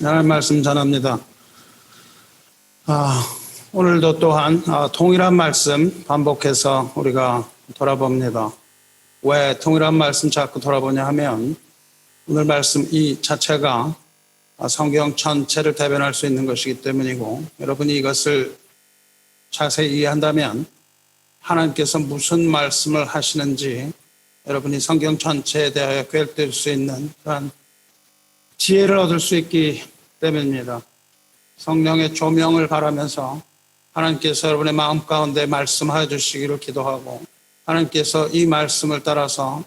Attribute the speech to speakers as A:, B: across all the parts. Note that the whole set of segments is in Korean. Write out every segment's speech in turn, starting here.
A: 하나님 말씀 전합니다. 오늘도 또한 동일한 말씀 반복해서 우리가 돌아봅니다. 왜 동일한 말씀 자꾸 돌아보냐 하면 오늘 말씀 이 자체가 성경 전체를 대변할 수 있는 것이기 때문이고, 여러분이 이것을 자세히 이해한다면 하나님께서 무슨 말씀을 하시는지 여러분이 성경 전체에 대하여 꿰뚫을 수 있는 그런 지혜를 얻을 수 있기 때문입니다. 성령의 조명을 바라면서 하나님께서 여러분의 마음 가운데 말씀하여 주시기를 기도하고, 하나님께서 이 말씀을 따라서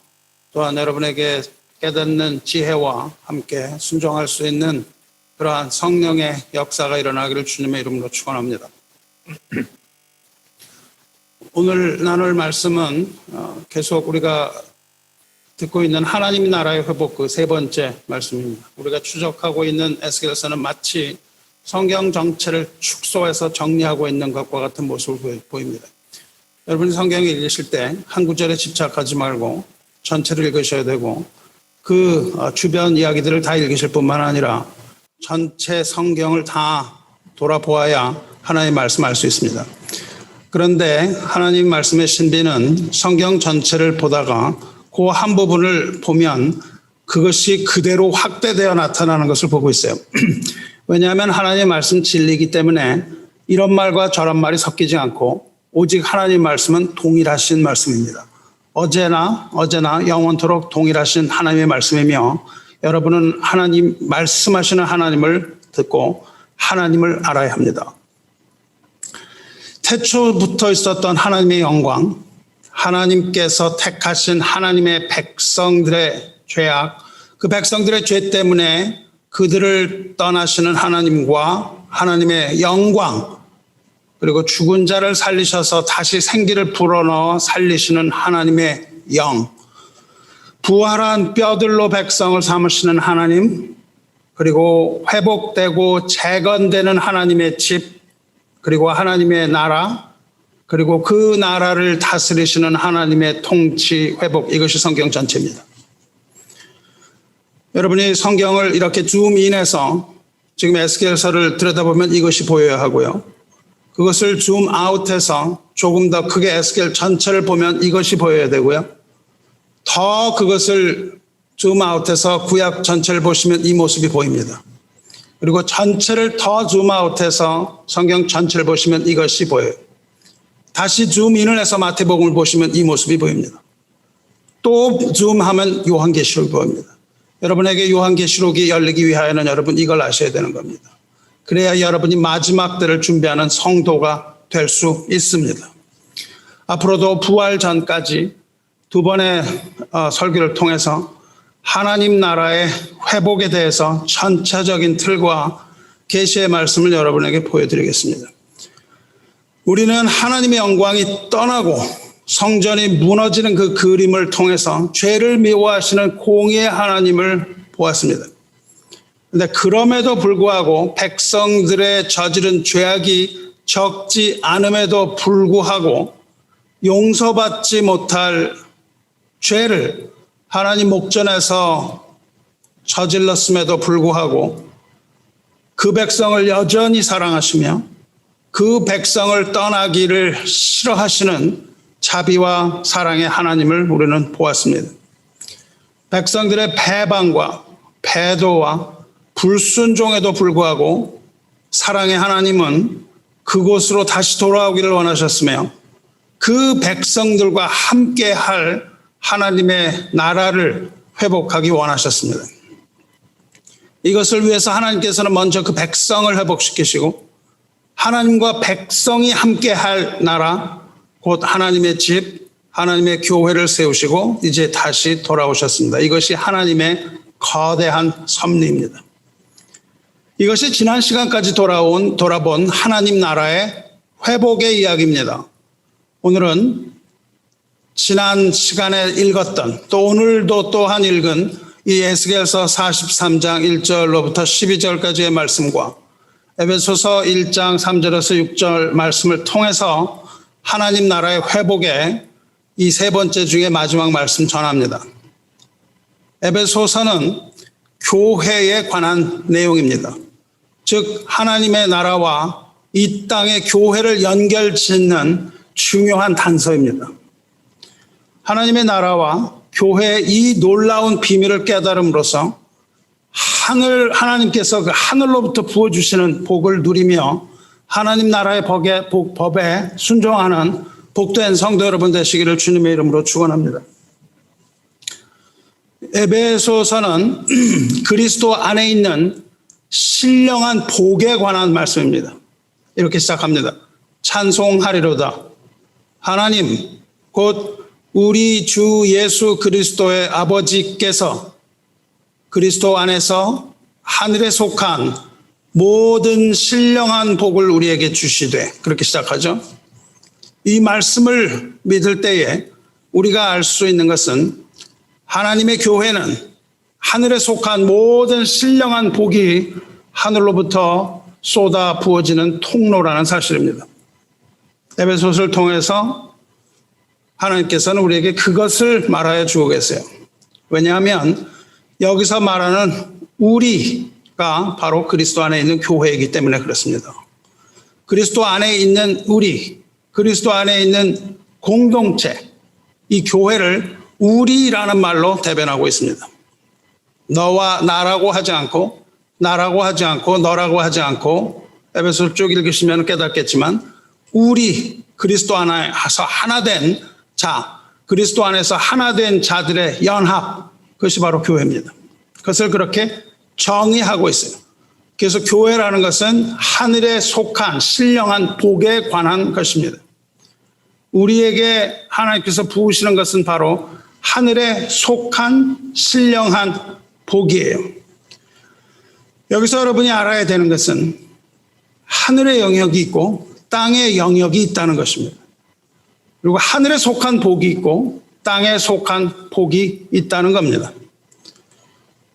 A: 또한 여러분에게 깨닫는 지혜와 함께 순종할 수 있는 그러한 성령의 역사가 일어나기를 주님의 이름으로 축원합니다. 오늘 나눌 말씀은 계속 우리가 듣고 있는 하나님 나라의 회복 그 세 번째 말씀입니다. 우리가 추적하고 있는 에스겔서는 마치 성경 전체를 축소해서 정리하고 있는 것과 같은 모습을 보입니다. 여러분이 성경을 읽으실 때 한 구절에 집착하지 말고 전체를 읽으셔야 되고, 그 주변 이야기들을 다 읽으실 뿐만 아니라 전체 성경을 다 돌아보아야 하나님의 말씀을 알 수 있습니다. 그런데 하나님 말씀의 신비는 성경 전체를 보다가 그 한 부분을 보면 그것이 그대로 확대되어 나타나는 것을 보고 있어요. 왜냐하면 하나님의 말씀 진리이기 때문에 이런 말과 저런 말이 섞이지 않고 오직 하나님 말씀은 동일하신 말씀입니다. 어제나 영원토록 동일하신 하나님의 말씀이며, 여러분은 하나님 말씀하시는 하나님을 듣고 하나님을 알아야 합니다. 태초부터 있었던 하나님의 영광, 하나님께서 택하신 하나님의 백성들의 죄악, 그 백성들의 죄 때문에 그들을 떠나시는 하나님과 하나님의 영광, 그리고 죽은 자를 살리셔서 다시 생기를 불어넣어 살리시는 하나님의 영, 부활한 뼈들로 백성을 삼으시는 하나님, 그리고 회복되고 재건되는 하나님의 집, 그리고 하나님의 나라, 그리고 그 나라를 다스리시는 하나님의 통치, 회복, 이것이 성경 전체입니다. 여러분이 성경을 이렇게 줌인해서 지금 에스겔서를 들여다보면 이것이 보여야 하고요. 그것을 줌아웃해서 조금 더 크게 에스겔 전체를 보면 이것이 보여야 되고요. 더 그것을 줌아웃해서 구약 전체를 보시면 이 모습이 보입니다. 그리고 전체를 더 줌아웃해서 성경 전체를 보시면 이것이 보여요. 다시 줌인을 해서 마태복음을 보시면 이 모습이 보입니다. 또 줌하면 요한계시록이 보입니다. 여러분에게 요한계시록이 열리기 위하여는 여러분 이걸 아셔야 되는 겁니다. 그래야 여러분이 마지막 때를 준비하는 성도가 될 수 있습니다. 앞으로도 부활 전까지 두 번의 설교를 통해서 하나님 나라의 회복에 대해서 전체적인 틀과 계시의 말씀을 여러분에게 보여드리겠습니다. 우리는 하나님의 영광이 떠나고 성전이 무너지는 그 그림을 통해서 죄를 미워하시는 공의의 하나님을 보았습니다. 그런데 그럼에도 불구하고 백성들의 저지른 죄악이 적지 않음에도 불구하고 용서받지 못할 죄를 하나님 목전에서 저질렀음에도 불구하고 그 백성을 여전히 사랑하시며 그 백성을 떠나기를 싫어하시는 자비와 사랑의 하나님을 우리는 보았습니다. 백성들의 배반과 배도와 불순종에도 불구하고 사랑의 하나님은 그곳으로 다시 돌아오기를 원하셨으며, 그 백성들과 함께할 하나님의 나라를 회복하기 원하셨습니다. 이것을 위해서 하나님께서는 먼저 그 백성을 회복시키시고, 하나님과 백성이 함께할 나라, 곧 하나님의 집, 하나님의 교회를 세우시고 이제 다시 돌아오셨습니다. 이것이 하나님의 거대한 섭리입니다. 이것이 지난 시간까지 돌아본 하나님 나라의 회복의 이야기입니다. 오늘은 지난 시간에 읽었던, 또 오늘도 또한 읽은 이 에스겔서 43장 1절로부터 12절까지의 말씀과 에베소서 1장 3절에서 6절 말씀을 통해서 하나님 나라의 회복의 이 세 번째 중에 마지막 말씀 전합니다. 에베소서는 교회에 관한 내용입니다. 즉 하나님의 나라와 이 땅의 교회를 연결짓는 중요한 단서입니다. 하나님의 나라와 교회의 이 놀라운 비밀을 깨달음으로써 하나님께서 그 하늘로부터 부어주시는 복을 누리며 하나님 나라의 법에 순종하는 복된 성도 여러분 되시기를 주님의 이름으로 축원합니다. 에베소서는 그리스도 안에 있는 신령한 복에 관한 말씀입니다. 이렇게 시작합니다. 찬송하리로다. 하나님 곧 우리 주 예수 그리스도의 아버지께서 그리스도 안에서 하늘에 속한 모든 신령한 복을 우리에게 주시되, 그렇게 시작하죠. 이 말씀을 믿을 때에 우리가 알 수 있는 것은 하나님의 교회는 하늘에 속한 모든 신령한 복이 하늘로부터 쏟아 부어지는 통로라는 사실입니다. 에베소서를 통해서 하나님께서는 우리에게 그것을 말하여 주고 계세요. 왜냐하면 여기서 말하는 우리가 바로 그리스도 안에 있는 교회이기 때문에 그렇습니다. 그리스도 안에 있는 우리, 그리스도 안에 있는 공동체, 이 교회를 우리라는 말로 대변하고 있습니다. 너와 나라고 하지 않고, 나라고 하지 않고, 너라고 하지 않고, 에베소서 쭉 읽으시면 깨닫겠지만 우리 그리스도 안에서 하나된 자, 그리스도 안에서 하나된 자들의 연합, 그것이 바로 교회입니다. 그것을 그렇게 정의하고 있어요. 그래서 교회라는 것은 하늘에 속한 신령한 복에 관한 것입니다. 우리에게 하나님께서 부으시는 것은 바로 하늘에 속한 신령한 복이에요. 여기서 여러분이 알아야 되는 것은 하늘의 영역이 있고 땅의 영역이 있다는 것입니다. 그리고 하늘에 속한 복이 있고 땅에 속한 복이 있다는 겁니다.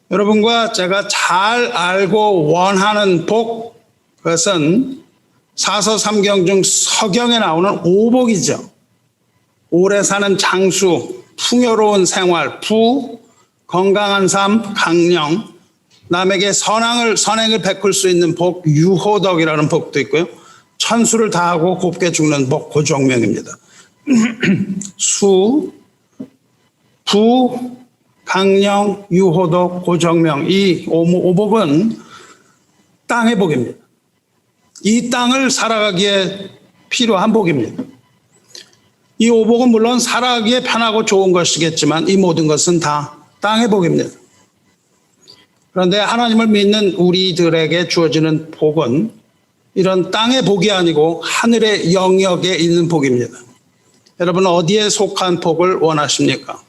A: 여러분과 제가 잘 알고 원하는 복, 그것은 사서삼경 중 서경에 나오는 오복이죠. 오래 사는 장수, 풍요로운 생활, 부, 건강한 삶, 강령, 남에게 선행을 베풀 수 있는 복, 유호덕이라는 복도 있고요. 천수를 다하고 곱게 죽는 복, 고종명입니다. 수, 부, 강령, 유호덕, 고정명, 이 오복은 땅의 복입니다. 이 땅을 살아가기에 필요한 복입니다. 이 오복은 물론 살아가기에 편하고 좋은 것이겠지만 이 모든 것은 다 땅의 복입니다. 그런데 하나님을 믿는 우리들에게 주어지는 복은 이런 땅의 복이 아니고 하늘의 영역에 있는 복입니다. 여러분 어디에 속한 복을 원하십니까?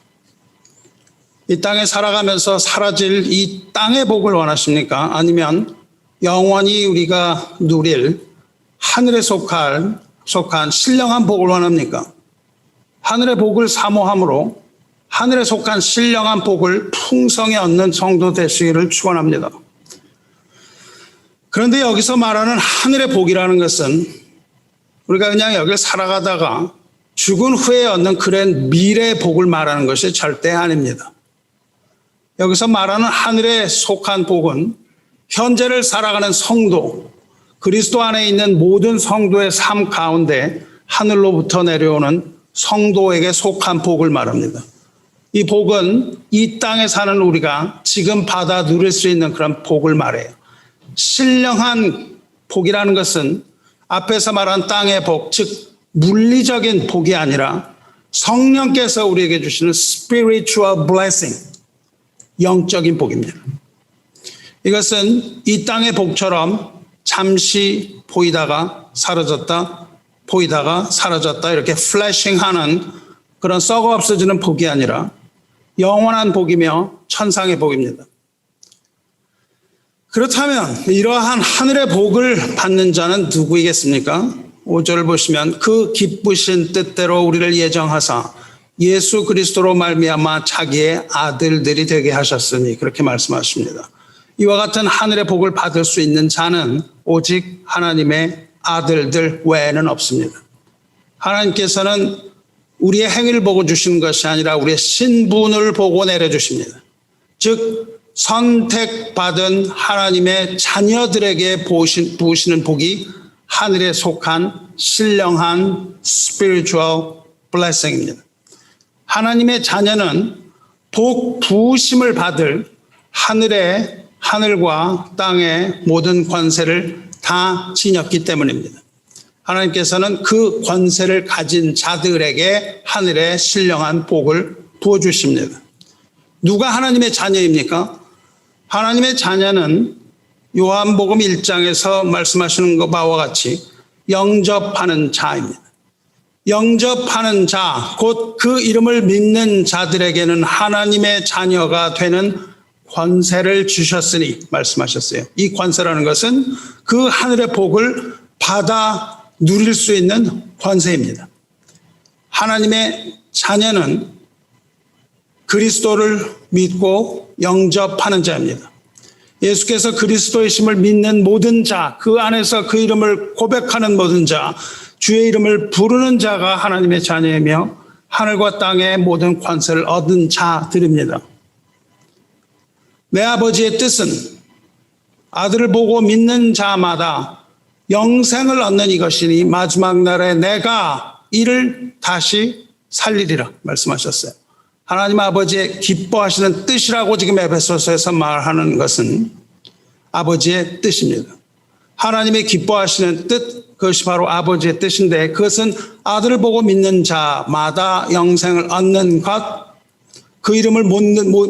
A: 이 땅에 살아가면서 사라질 이 땅의 복을 원하십니까? 아니면 영원히 우리가 누릴 하늘에 속한 신령한 복을 원합니까? 하늘의 복을 사모함으로 하늘에 속한 신령한 복을 풍성히 얻는 성도 되시기를 축원합니다. 그런데 여기서 말하는 하늘의 복이라는 것은 우리가 그냥 여기를 살아가다가 죽은 후에 얻는 그런 미래의 복을 말하는 것이 절대 아닙니다. 여기서 말하는 하늘에 속한 복은 현재를 살아가는 성도, 그리스도 안에 있는 모든 성도의 삶 가운데 하늘로부터 내려오는 성도에게 속한 복을 말합니다. 이 복은 이 땅에 사는 우리가 지금 받아 누릴 수 있는 그런 복을 말해요. 신령한 복이라는 것은 앞에서 말한 땅의 복, 즉 물리적인 복이 아니라 성령께서 우리에게 주시는 spiritual blessing, 영적인 복입니다. 이것은 이 땅의 복처럼 잠시 보이다가 사라졌다, 보이다가 사라졌다 이렇게 플래싱하는 그런 썩어 없어지는 복이 아니라 영원한 복이며 천상의 복입니다. 그렇다면 이러한 하늘의 복을 받는 자는 누구이겠습니까? 5절을 보시면 그 기쁘신 뜻대로 우리를 예정하사 예수 그리스도로 말미암아 자기의 아들들이 되게 하셨으니 그렇게 말씀하십니다. 이와 같은 하늘의 복을 받을 수 있는 자는 오직 하나님의 아들들 외에는 없습니다. 하나님께서는 우리의 행위를 보고 주시는 것이 아니라 우리의 신분을 보고 내려주십니다. 즉 선택받은 하나님의 자녀들에게 부으시는 복이 하늘에 속한 신령한 spiritual blessing입니다. 하나님의 자녀는 복 부으심을 받을 하늘과 땅의 모든 권세를 다 지녔기 때문입니다. 하나님께서는 그 권세를 가진 자들에게 하늘의 신령한 복을 부어주십니다. 누가 하나님의 자녀입니까? 하나님의 자녀는 요한복음 1장에서 말씀하시는 바와 같이 영접하는 자입니다. 영접하는 자, 곧 그 이름을 믿는 자들에게는 하나님의 자녀가 되는 권세를 주셨으니 말씀하셨어요. 이 권세라는 것은 그 하늘의 복을 받아 누릴 수 있는 권세입니다. 하나님의 자녀는 그리스도를 믿고 영접하는 자입니다. 예수께서 그리스도이심을 믿는 모든 자, 그 안에서 그 이름을 고백하는 모든 자, 주의 이름을 부르는 자가 하나님의 자녀이며 하늘과 땅의 모든 권세를 얻은 자들입니다. 내 아버지의 뜻은 아들을 보고 믿는 자마다 영생을 얻는 이것이니 마지막 날에 내가 이를 다시 살리리라 말씀하셨어요. 하나님 아버지의 기뻐하시는 뜻이라고 지금 에베소서에서 말하는 것은 아버지의 뜻입니다. 하나님의 기뻐하시는 뜻, 그것이 바로 아버지의 뜻인데 그것은 아들을 보고 믿는 자마다 영생을 얻는 것, 그 이름을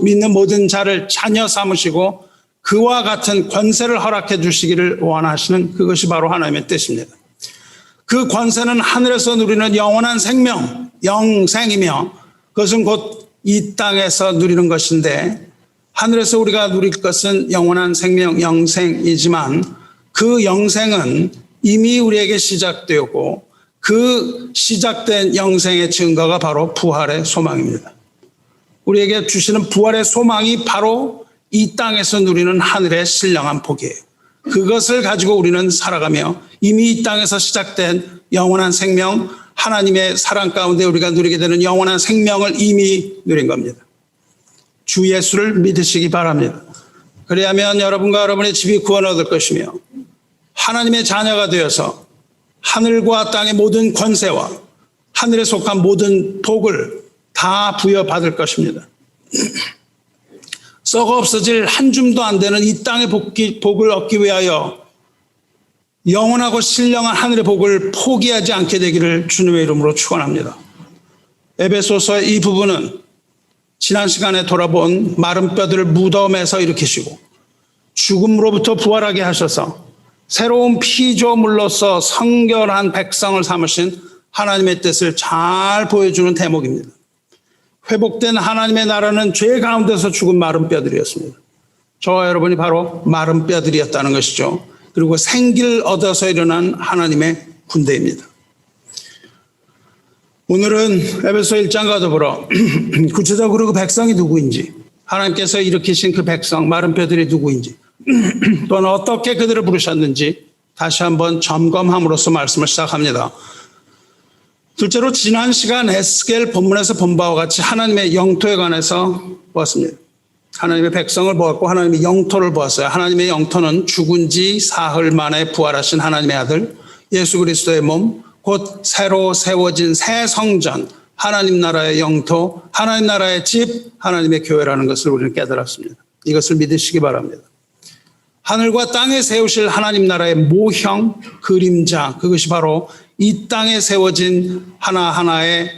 A: 믿는 모든 자를 자녀 삼으시고 그와 같은 권세를 허락해 주시기를 원하시는 그것이 바로 하나님의 뜻입니다. 그 권세는 하늘에서 누리는 영원한 생명, 영생이며 그것은 곧 이 땅에서 누리는 것인데 하늘에서 우리가 누릴 것은 영원한 생명, 영생이지만 그 영생은 이미 우리에게 시작되었고 그 시작된 영생의 증거가 바로 부활의 소망입니다. 우리에게 주시는 부활의 소망이 바로 이 땅에서 누리는 하늘의 신령한 복이에요. 그것을 가지고 우리는 살아가며 이미 이 땅에서 시작된 영원한 생명, 하나님의 사랑 가운데 우리가 누리게 되는 영원한 생명을 이미 누린 겁니다. 주 예수를 믿으시기 바랍니다. 그래야면 여러분과 여러분의 집이 구원 얻을 것이며 하나님의 자녀가 되어서 하늘과 땅의 모든 권세와 하늘에 속한 모든 복을 다 부여받을 것입니다. 썩어 없어질 한 줌도 안 되는 이 땅의 복을 얻기 위하여 영원하고 신령한 하늘의 복을 포기하지 않게 되기를 주님의 이름으로 축원합니다. 에베소서의 이 부분은 지난 시간에 돌아본 마른 뼈들을 무덤에서 일으키시고 죽음으로부터 부활하게 하셔서 새로운 피조물로서 성결한 백성을 삼으신 하나님의 뜻을 잘 보여주는 대목입니다. 회복된 하나님의 나라는 죄 가운데서 죽은 마른 뼈들이었습니다. 저와 여러분이 바로 마른 뼈들이었다는 것이죠. 그리고 생기를 얻어서 일어난 하나님의 군대입니다. 오늘은 에베소 1장과 더불어 구체적으로 그 백성이 누구인지, 하나님께서 일으키신 그 백성, 마른 뼈들이 누구인지, 또는 어떻게 그들을 부르셨는지 다시 한번 점검함으로써 말씀을 시작합니다. 둘째로 지난 시간 에스겔 본문에서 본 바와 같이 하나님의 영토에 관해서 보았습니다. 하나님의 백성을 보았고 하나님의 영토를 보았어요. 하나님의 영토는 죽은 지 사흘 만에 부활하신 하나님의 아들 예수 그리스도의 몸, 곧 새로 세워진 새 성전, 하나님 나라의 영토, 하나님 나라의 집, 하나님의 교회라는 것을 우리는 깨달았습니다. 이것을 믿으시기 바랍니다. 하늘과 땅에 세우실 하나님 나라의 모형, 그림자, 그것이 바로 이 땅에 세워진 하나하나의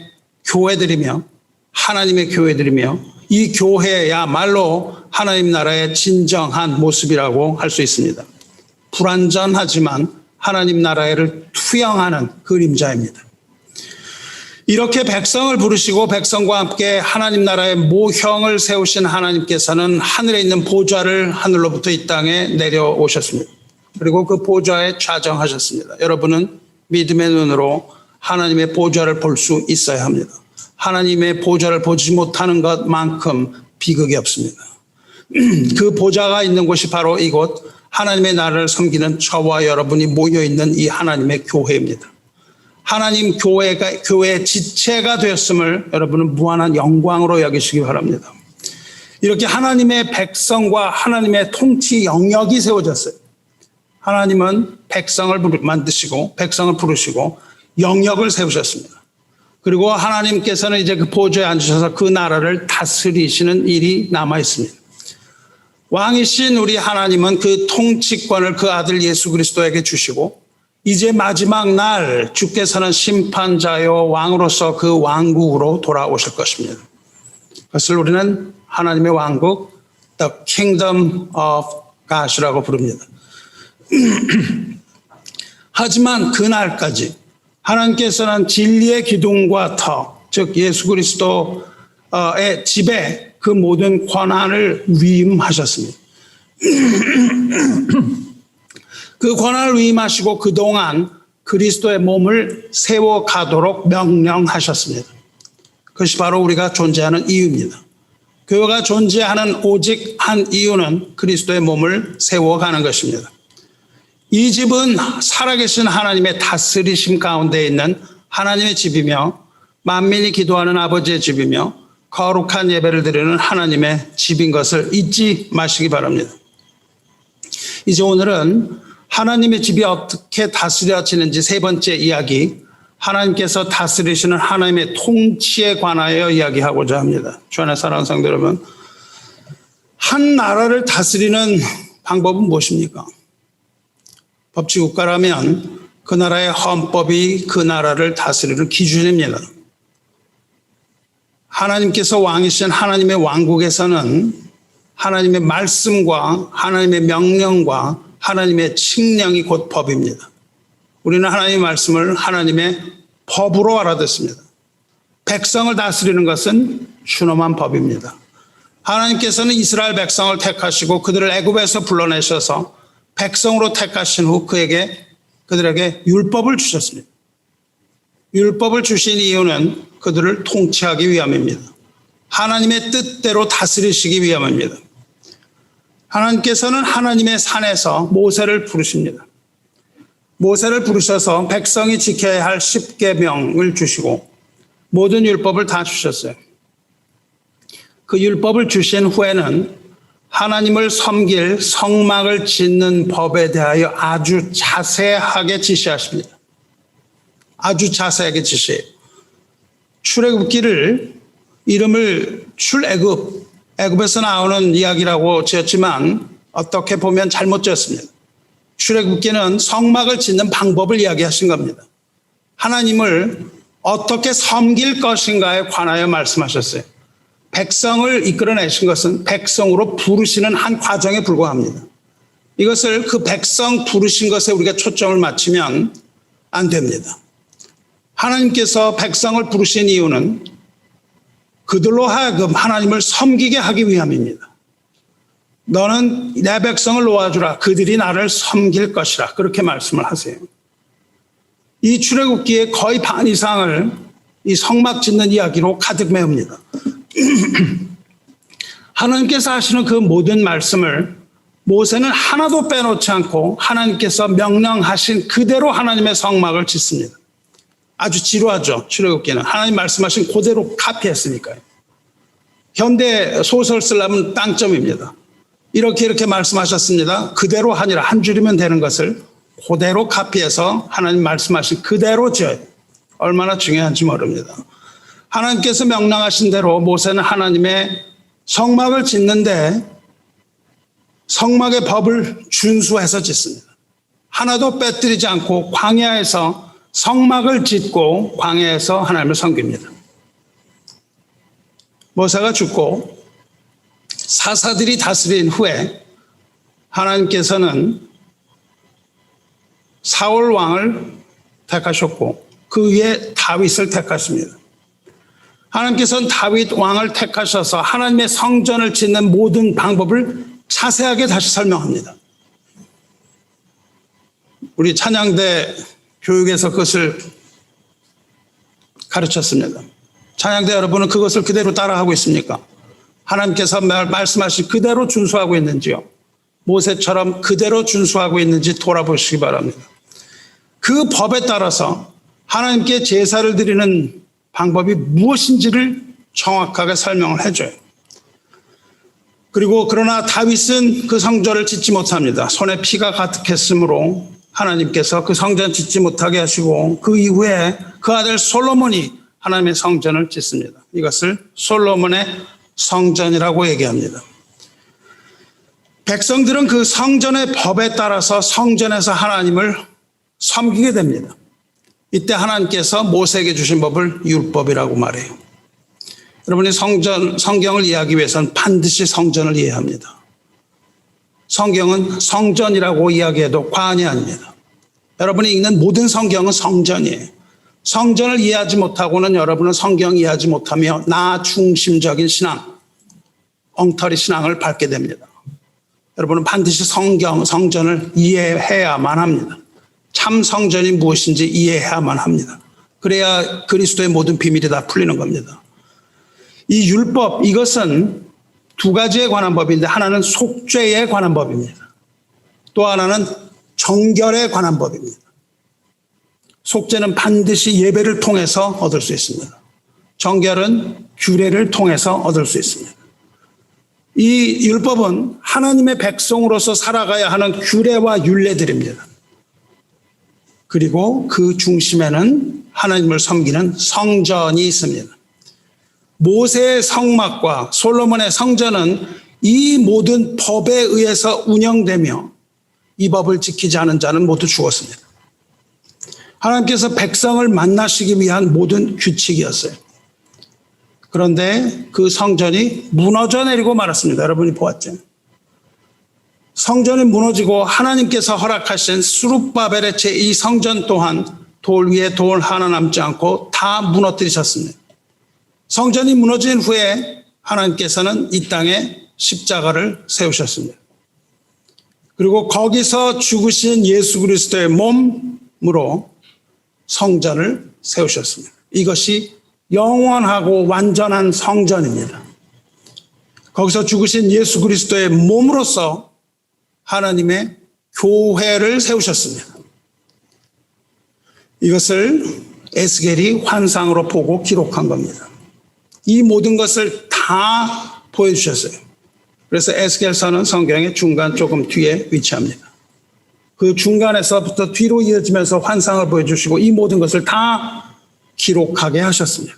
A: 교회들이며 하나님의 교회들이며 이 교회야말로 하나님 나라의 진정한 모습이라고 할 수 있습니다. 불완전하지만 하나님 나라를 투영하는 그림자입니다. 이렇게 백성을 부르시고 백성과 함께 하나님 나라의 모형을 세우신 하나님께서는 하늘에 있는 보좌를 하늘로부터 이 땅에 내려오셨습니다. 그리고 그 보좌에 좌정하셨습니다. 여러분은 믿음의 눈으로 하나님의 보좌를 볼 수 있어야 합니다. 하나님의 보좌를 보지 못하는 것만큼 비극이 없습니다. 그 보좌가 있는 곳이 바로 이곳 하나님의 나라를 섬기는 저와 여러분이 모여있는 이 하나님의 교회입니다. 하나님 교회의 지체가 되었음을 여러분은 무한한 영광으로 여기시기 바랍니다. 이렇게 하나님의 백성과 하나님의 통치 영역이 세워졌어요. 하나님은 백성을 만드시고 백성을 부르시고 영역을 세우셨습니다. 그리고 하나님께서는 이제 그 보좌에 앉으셔서 그 나라를 다스리시는 일이 남아 있습니다. 왕이신 우리 하나님은 그 통치권을 그 아들 예수 그리스도에게 주시고 이제 마지막 날 주께서는 심판자요 왕으로서 그 왕국으로 돌아오실 것입니다. 그것을 우리는 하나님의 왕국, The Kingdom of God이라고 부릅니다. 하지만 그날까지 하나님께서는 진리의 기둥과 터, 즉 예수 그리스도의 집에 그 모든 권한을 위임하셨습니다. 그 권한을 위임하시고 그동안 그리스도의 몸을 세워가도록 명령하셨습니다. 그것이 바로 우리가 존재하는 이유입니다. 교회가 존재하는 오직 한 이유는 그리스도의 몸을 세워가는 것입니다. 이 집은 살아계신 하나님의 다스리심 가운데 있는 하나님의 집이며 만민이 기도하는 아버지의 집이며 거룩한 예배를 드리는 하나님의 집인 것을 잊지 마시기 바랍니다. 이제 오늘은 하나님의 집이 어떻게 다스려지는지 세 번째 이야기, 하나님께서 다스리시는 하나님의 통치에 관하여 이야기하고자 합니다. 주 안에 사랑하는 성도 여러분, 한 나라를 다스리는 방법은 무엇입니까? 법치국가라면 그 나라의 헌법이 그 나라를 다스리는 기준입니다. 하나님께서 왕이신 하나님의 왕국에서는 하나님의 말씀과 하나님의 명령과 하나님의 칙령이 곧 법입니다. 우리는 하나님의 말씀을 하나님의 법으로 알아듣습니다. 백성을 다스리는 것은 준엄한 법입니다. 하나님께서는 이스라엘 백성을 택하시고 그들을 애굽에서 불러내셔서 백성으로 택하신 후 그들에게 율법을 주셨습니다. 율법을 주신 이유는 그들을 통치하기 위함입니다. 하나님의 뜻대로 다스리시기 위함입니다. 하나님께서는 하나님의 산에서 모세를 부르십니다. 모세를 부르셔서 백성이 지켜야 할 10계명을 주시고 모든 율법을 다 주셨어요. 그 율법을 주신 후에는 하나님을 섬길 성막을 짓는 법에 대하여 아주 자세하게 지시하십니다. 아주 자세하게 지시해요. 출애굽기를 이름을 출애굽, 애굽에서 나오는 이야기라고 지었지만 어떻게 보면 잘못 지었습니다. 출애굽기는 성막을 짓는 방법을 이야기하신 겁니다. 하나님을 어떻게 섬길 것인가에 관하여 말씀하셨어요. 백성을 이끌어내신 것은 백성으로 부르시는 한 과정에 불과합니다. 이것을 그 백성 부르신 것에 우리가 초점을 맞추면 안 됩니다. 하나님께서 백성을 부르신 이유는 그들로 하여금 하나님을 섬기게 하기 위함입니다. 너는 내 백성을 놓아주라. 그들이 나를 섬길 것이라. 그렇게 말씀을 하세요. 이 출애굽기의 거의 반 이상을 이 성막 짓는 이야기로 가득 메웁니다. 하나님께서 하시는 그 모든 말씀을 모세는 하나도 빼놓지 않고 하나님께서 명령하신 그대로 하나님의 성막을 짓습니다. 아주 지루하죠. 출애굽기는 하나님 말씀하신 그대로 카피했으니까요. 현대 소설 쓰려면 빵점입니다. 이렇게 말씀하셨습니다. 그대로 하니라. 한 줄이면 되는 것을 그대로 카피해서 하나님 말씀하신 그대로 지어요. 얼마나 중요한지 모릅니다. 하나님께서 명령하신 대로 모세는 하나님의 성막을 짓는데 성막의 법을 준수해서 짓습니다. 하나도 빼뜨리지 않고 광야에서 성막을 짓고 광야에서 하나님을 섬깁니다. 모세가 죽고 사사들이 다스린 후에 하나님께서는 사울 왕을 택하셨고 그 위에 다윗을 택하십니다. 하나님께서는 다윗 왕을 택하셔서 하나님의 성전을 짓는 모든 방법을 자세하게 다시 설명합니다. 우리 찬양대 교육에서 그것을 가르쳤습니다. 찬양대 여러분은 그것을 그대로 따라하고 있습니까? 하나님께서 말씀하신 그대로 준수하고 있는지요? 모세처럼 그대로 준수하고 있는지 돌아보시기 바랍니다. 그 법에 따라서 하나님께 제사를 드리는 방법이 무엇인지를 정확하게 설명을 해줘요. 그리고 그러나 다윗은 그 성전을 짓지 못합니다. 손에 피가 가득했으므로 하나님께서 그 성전 짓지 못하게 하시고 그 이후에 그 아들 솔로몬이 하나님의 성전을 짓습니다. 이것을 솔로몬의 성전이라고 얘기합니다. 백성들은 그 성전의 법에 따라서 성전에서 하나님을 섬기게 됩니다. 이때 하나님께서 모세에게 주신 법을 율법이라고 말해요. 여러분이 성경을 이해하기 위해서는 반드시 성전을 이해합니다. 성경은 성전이라고 이야기해도 과언이 아닙니다. 여러분이 읽는 모든 성경은 성전이에요. 성전을 이해하지 못하고는 여러분은 성경 이해하지 못하며 나 중심적인 신앙, 엉터리 신앙을 밟게 됩니다. 여러분은 반드시 성전을 이해해야만 합니다. 참 성전이 무엇인지 이해해야만 합니다. 그래야 그리스도의 모든 비밀이 다 풀리는 겁니다. 이 율법, 이것은 두 가지에 관한 법인데 하나는 속죄에 관한 법입니다. 또 하나는 정결에 관한 법입니다. 속죄는 반드시 예배를 통해서 얻을 수 있습니다. 정결은 규례를 통해서 얻을 수 있습니다. 이 율법은 하나님의 백성으로서 살아가야 하는 규례와 율례들입니다. 그리고 그 중심에는 하나님을 섬기는 성전이 있습니다. 모세의 성막과 솔로몬의 성전은 이 모든 법에 의해서 운영되며 이 법을 지키지 않은 자는 모두 죽었습니다. 하나님께서 백성을 만나시기 위한 모든 규칙이었어요. 그런데 그 성전이 무너져 내리고 말았습니다. 여러분이 보았죠? 성전이 무너지고 하나님께서 허락하신 스룹바벨의 제2 성전 또한 돌 위에 돌 하나 남지 않고 다 무너뜨리셨습니다. 성전이 무너진 후에 하나님께서는 이 땅에 십자가를 세우셨습니다. 그리고 거기서 죽으신 예수 그리스도의 몸으로 성전을 세우셨습니다. 이것이 영원하고 완전한 성전입니다. 거기서 죽으신 예수 그리스도의 몸으로서 하나님의 교회를 세우셨습니다. 이것을 에스겔이 환상으로 보고 기록한 겁니다. 이 모든 것을 다 보여주셨어요. 그래서 에스겔서는 성경의 중간 조금 뒤에 위치합니다. 그 중간에서부터 뒤로 이어지면서 환상을 보여주시고 이 모든 것을 다 기록하게 하셨습니다.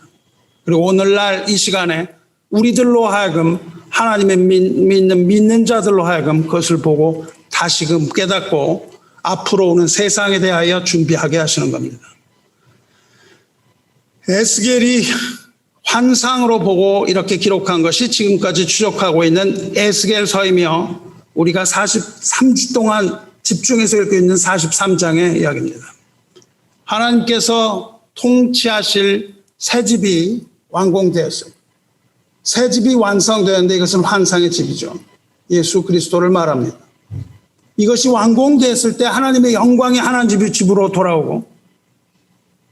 A: 그리고 오늘날 이 시간에 우리들로 하여금 하나님의 믿는 자들로 하여금 그것을 보고 다시금 깨닫고 앞으로 오는 세상에 대하여 준비하게 하시는 겁니다. 에스겔이 환상으로 보고 이렇게 기록한 것이 지금까지 추적하고 있는 에스겔서이며 우리가 43주 동안 집중해서 읽고 있는 43장의 이야기입니다. 하나님께서 통치하실 새 집이 완공되었어요. 새 집이 완성되었는데 이것은 환상의 집이죠. 예수 그리스도를 말합니다. 이것이 완공되었을 때 하나님의 영광이 하나님 집으로 돌아오고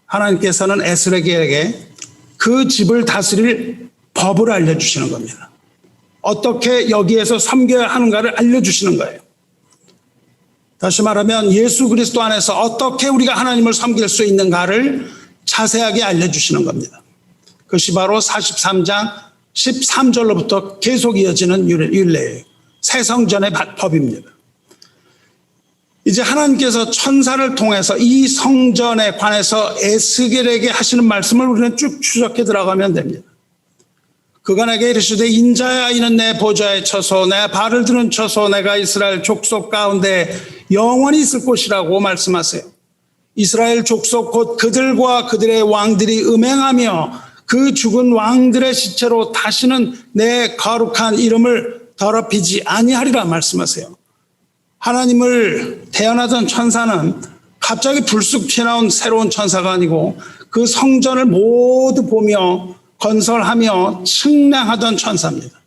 A: 하나님께서는 에스겔에게 그 집을 다스릴 법을 알려주시는 겁니다. 어떻게 여기에서 섬겨야 하는가를 알려주시는 거예요. 다시 말하면 예수 그리스도 안에서 어떻게 우리가 하나님을 섬길 수 있는가를 자세하게 알려주시는 겁니다. 그것이 바로 43장 13절로부터 계속 이어지는 율례예요. 새 성전의 법입니다. 이제 하나님께서 천사를 통해서 이 성전에 관해서 에스겔에게 하시는 말씀을 우리는 쭉 추적해 들어가면 됩니다. 그가 내게 이르시되 인자야 이는 내 보좌의 처소 내 발을 드는 처소 내가 이스라엘 족속 가운데 영원히 있을 곳이라고 말씀하세요. 이스라엘 족속 곧 그들과 그들의 왕들이 음행하며 그 죽은 왕들의 시체로 다시는 내 거룩한 이름을 더럽히지 아니하리라 말씀하세요. 하나님을 태어나던 천사는 갑자기 불쑥 튀어나온 새로운 천사가 아니고 그 성전을 모두 보며 건설하며 측량하던 천사입니다.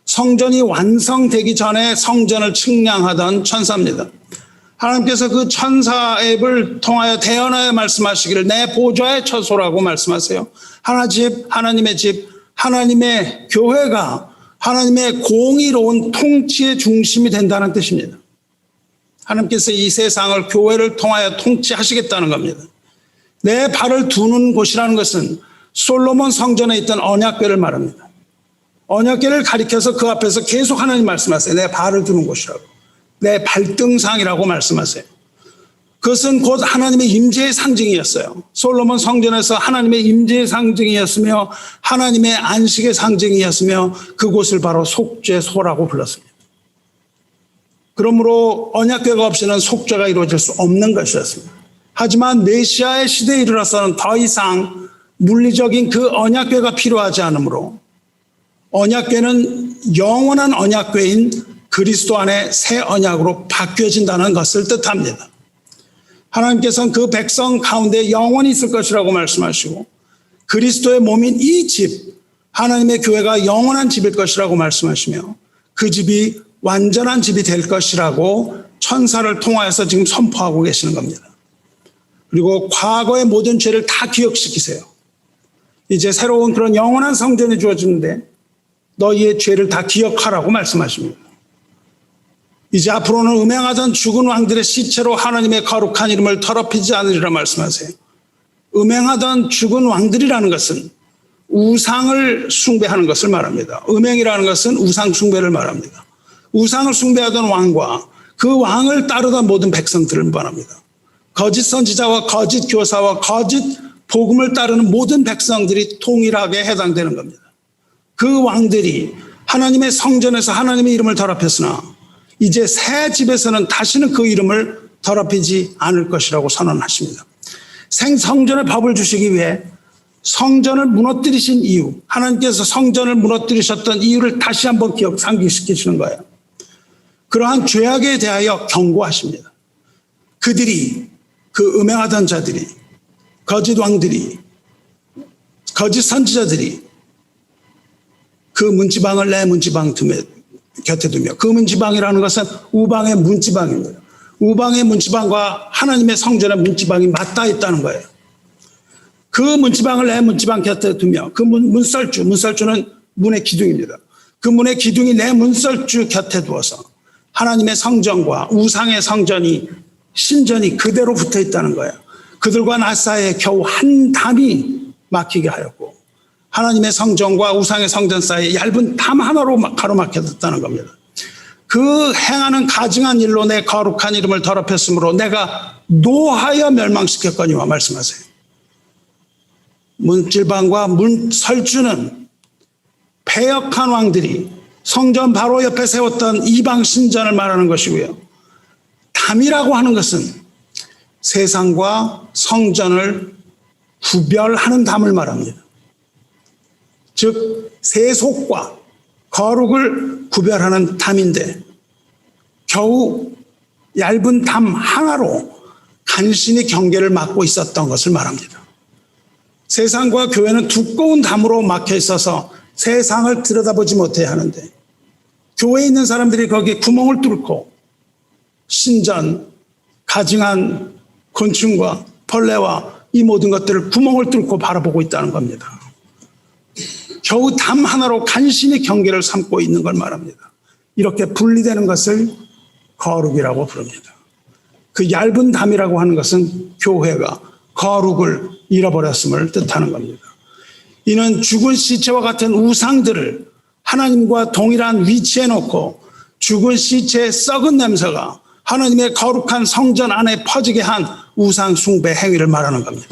A: 성전이 완성되기 전에 성전을 측량하던 천사입니다. 하나님께서 그 천사앱을 통하여 대언하여 말씀하시기를 내 보좌의 처소라고 말씀하세요. 하나님의 집, 하나님의 교회가 하나님의 공의로운 통치의 중심이 된다는 뜻입니다. 하나님께서 이 세상을 교회를 통하여 통치하시겠다는 겁니다. 내 발을 두는 곳이라는 것은 솔로몬 성전에 있던 언약궤를 말합니다. 언약궤를 가리켜서 그 앞에서 계속 하나님 말씀하세요. 내 발을 두는 곳이라고. 내 발등상이라고 말씀하세요. 그것은 곧 하나님의 임재의 상징이었어요. 솔로몬 성전에서 하나님의 임재의 상징이었으며 하나님의 안식의 상징이었으며 그곳을 바로 속죄소라고 불렀습니다. 그러므로 언약궤가 없이는 속죄가 이루어질 수 없는 것이었습니다. 하지만 메시아의 시대에 이르러서는 더 이상 물리적인 그 언약궤가 필요하지 않으므로 언약궤는 영원한 언약궤인 그리스도 안에 새 언약으로 바뀌어진다는 것을 뜻합니다. 하나님께서는 그 백성 가운데 영원히 있을 것이라고 말씀하시고 그리스도의 몸인 이 집, 하나님의 교회가 영원한 집일 것이라고 말씀하시며 그 집이 완전한 집이 될 것이라고 천사를 통하여서 지금 선포하고 계시는 겁니다. 그리고 과거의 모든 죄를 다 기억시키세요. 이제 새로운 그런 영원한 성전이 주어지는데 너희의 죄를 다 기억하라고 말씀하십니다. 이제 앞으로는 음행하던 죽은 왕들의 시체로 하나님의 거룩한 이름을 더럽히지 않으리라 말씀하세요. 음행하던 죽은 왕들이라는 것은 우상을 숭배하는 것을 말합니다. 음행이라는 것은 우상 숭배를 말합니다. 우상을 숭배하던 왕과 그 왕을 따르던 모든 백성들을 말합니다. 거짓 선지자와 거짓 교사와 거짓 복음을 따르는 모든 백성들이 동일하게 해당되는 겁니다. 그 왕들이 하나님의 성전에서 하나님의 이름을 더럽혔으나 이제 새 집에서는 다시는 그 이름을 더럽히지 않을 것이라고 선언하십니다. 생성전의 법을 주시기 위해 성전을 무너뜨리신 이유, 하나님께서 성전을 무너뜨리셨던 이유를 다시 한번 상기시키시는 거예요. 그러한 죄악에 대하여 경고하십니다. 그들이, 그 음행하던 자들이, 거짓 왕들이, 거짓 선지자들이 그 문지방을 내 문지방 곁에 두며, 그 문지방이라는 것은 우방의 문지방입니다. 우방의 문지방과 하나님의 성전의 문지방이 맞닿아 있다는 거예요. 그 문지방을 내 문지방 곁에 두며, 그 문설주는 문의 기둥입니다. 그 문의 기둥이 내 문설주 곁에 두어서 하나님의 성전과 우상의 성전이, 신전이 그대로 붙어 있다는 거예요. 그들과 나 사이에 겨우 한 담이 막히게 하였고 하나님의 성전과 우상의 성전 사이에 얇은 담 하나로 가로막혀졌다는 겁니다. 그 행하는 가증한 일로 내 거룩한 이름을 더럽혔으므로 내가 노하여 멸망시켰거니와 말씀하세요. 문질방과 문설주는 패역한 왕들이 성전 바로 옆에 세웠던 이방 신전을 말하는 것이고요. 담이라고 하는 것은 세상과 성전을 구별하는 담을 말합니다. 즉 세속과 거룩을 구별하는 담인데 겨우 얇은 담 하나로 간신히 경계를 막고 있었던 것을 말합니다. 세상과 교회는 두꺼운 담으로 막혀 있어서 세상을 들여다보지 못해야 하는데 교회에 있는 사람들이 거기에 구멍을 뚫고 신전, 가증한 곤충과 벌레와 이 모든 것들을 구멍을 뚫고 바라보고 있다는 겁니다. 겨우 담 하나로 간신히 경계를 삼고 있는 걸 말합니다. 이렇게 분리되는 것을 거룩이라고 부릅니다. 그 얇은 담이라고 하는 것은 교회가 거룩을 잃어버렸음을 뜻하는 겁니다. 이는 죽은 시체와 같은 우상들을 하나님과 동일한 위치에 놓고 죽은 시체의 썩은 냄새가 하나님의 거룩한 성전 안에 퍼지게 한 우상 숭배 행위를 말하는 겁니다.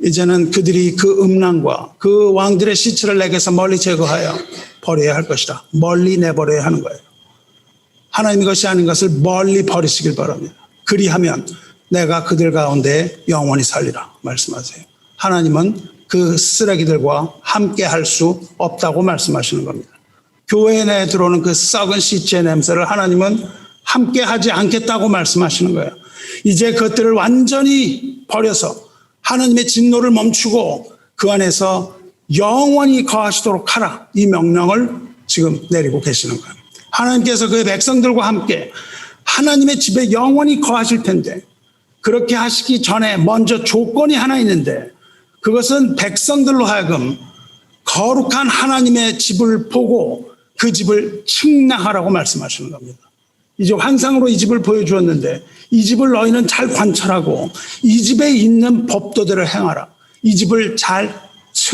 A: 이제는 그들이 그 음란과 그 왕들의 시체를 내게서 멀리 제거하여 버려야 할 것이라. 멀리 내버려야 하는 거예요. 하나님의 것이 아닌 것을 멀리 버리시길 바랍니다. 그리하면 내가 그들 가운데 영원히 살리라 말씀하세요. 하나님은 그 쓰레기들과 함께 할 수 없다고 말씀하시는 겁니다. 교회 내에 들어오는 그 썩은 시체의 냄새를 하나님은 함께 하지 않겠다고 말씀하시는 거예요. 이제 그것들을 완전히 버려서 하나님의 진노를 멈추고 그 안에서 영원히 거하시도록 하라. 이 명령을 지금 내리고 계시는 거예요. 하나님께서 그의 백성들과 함께 하나님의 집에 영원히 거하실 텐데 그렇게 하시기 전에 먼저 조건이 하나 있는데 그것은 백성들로 하여금 거룩한 하나님의 집을 보고 그 집을 측량하라고 말씀하시는 겁니다. 이제 환상으로 이 집을 보여주었는데 이 집을 너희는 잘 관찰하고 이 집에 있는 법도대로 행하라. 이 집을 잘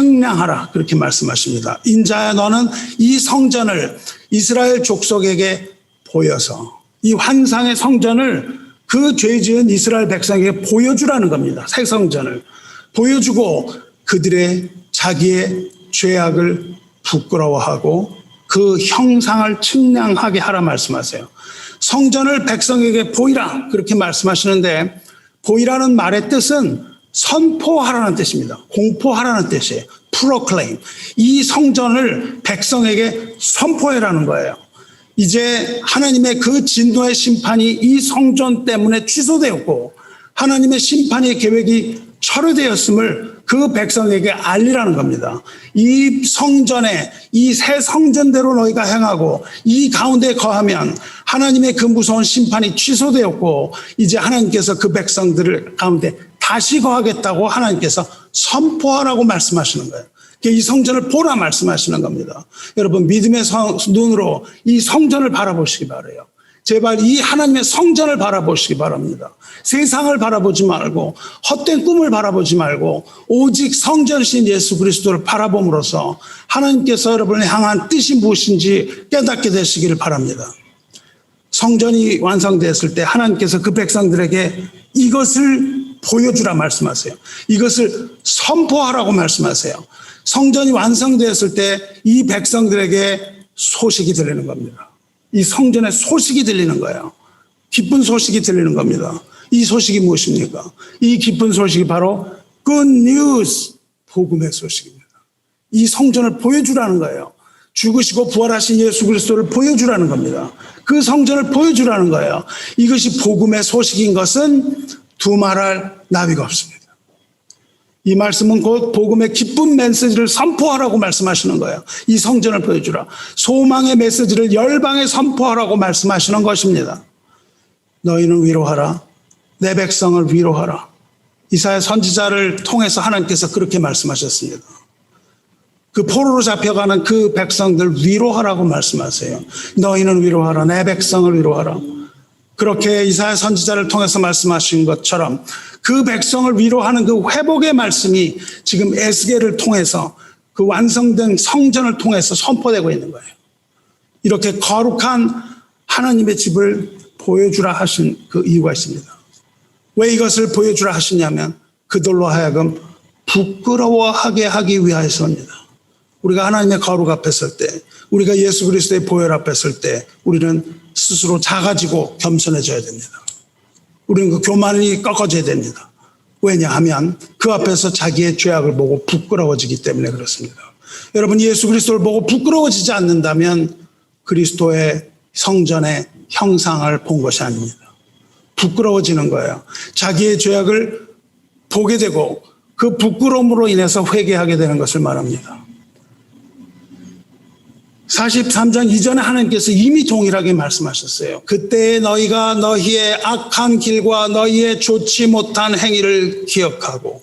A: 측량하라 그렇게 말씀하십니다. 인자야 너는 이 성전을 이스라엘 족속에게 보여서 이 환상의 성전을 그 죄 지은 이스라엘 백성에게 보여주라는 겁니다. 새 성전을 보여주고 그들의 자기의 죄악을 부끄러워하고 그 형상을 측량하게 하라 말씀하세요. 성전을 백성에게 보이라 그렇게 말씀하시는데 보이라는 말의 뜻은 선포하라는 뜻입니다. 공포하라는 뜻이에요. proclaim. 이 성전을 백성에게 선포해라는 거예요. 이제 하나님의 그 진노의 심판이 이 성전 때문에 취소되었고 하나님의 심판의 계획이 철회되었음을 그 백성에게 알리라는 겁니다. 이 성전에 이 새 성전대로 너희가 행하고 이 가운데 거하면 하나님의 그 무서운 심판이 취소되었고 이제 하나님께서 그 백성들을 가운데 다시 거하겠다고 하나님께서 선포하라고 말씀하시는 거예요. 이 성전을 보라 말씀하시는 겁니다. 여러분 믿음의 눈으로 이 성전을 바라보시기 바라요. 제발 이 하나님의 성전을 바라보시기 바랍니다. 세상을 바라보지 말고 헛된 꿈을 바라보지 말고 오직 성전이신 예수 그리스도를 바라봄으로써 하나님께서 여러분을 향한 뜻이 무엇인지 깨닫게 되시기를 바랍니다. 성전이 완성됐을 때 하나님께서 그 백성들에게 이것을 보여주라 말씀하세요. 이것을 선포하라고 말씀하세요. 성전이 완성되었을 때 이 백성들에게 소식이 들리는 겁니다. 이 성전의 소식이 들리는 거예요. 기쁜 소식이 들리는 겁니다. 이 소식이 무엇입니까? 이 기쁜 소식이 바로 good news, 복음의 소식입니다. 이 성전을 보여주라는 거예요. 죽으시고 부활하신 예수 그리스도를 보여주라는 겁니다. 그 성전을 보여주라는 거예요. 이것이 복음의 소식인 것은 두말할 나위가 없습니다. 이 말씀은 곧 복음의 기쁜 메시지를 선포하라고 말씀하시는 거예요. 이 성전을 보여주라. 소망의 메시지를 열방에 선포하라고 말씀하시는 것입니다. 너희는 위로하라. 내 백성을 위로하라. 이사야 선지자를 통해서 하나님께서 그렇게 말씀하셨습니다. 그 포로로 잡혀가는 그 백성들 위로하라고 말씀하세요. 너희는 위로하라. 내 백성을 위로하라. 그렇게 이사야 선지자를 통해서 말씀하신 것처럼 그 백성을 위로하는 그 회복의 말씀이 지금 에스겔을 통해서 그 완성된 성전을 통해서 선포되고 있는 거예요. 이렇게 거룩한 하나님의 집을 보여주라 하신 그 이유가 있습니다. 왜 이것을 보여주라 하시냐면 그들로 하여금 부끄러워하게 하기 위하여서입니다. 우리가 하나님의 거룩 앞에 설 때, 우리가 예수 그리스도의 보혈 앞에 설 때 우리는 스스로 작아지고 겸손해져야 됩니다. 우리는 그 교만이 꺾어져야 됩니다. 왜냐하면 그 앞에서 자기의 죄악을 보고 부끄러워지기 때문에 그렇습니다. 여러분 예수 그리스도를 보고 부끄러워지지 않는다면 그리스도의 성전의 형상을 본 것이 아닙니다. 부끄러워지는 거예요. 자기의 죄악을 보게 되고 그 부끄러움으로 인해서 회개하게 되는 것을 말합니다. 43장 이전에 하나님께서 이미 동일하게 말씀하셨어요. 그때 너희가 너희의 악한 길과 너희의 좋지 못한 행위를 기억하고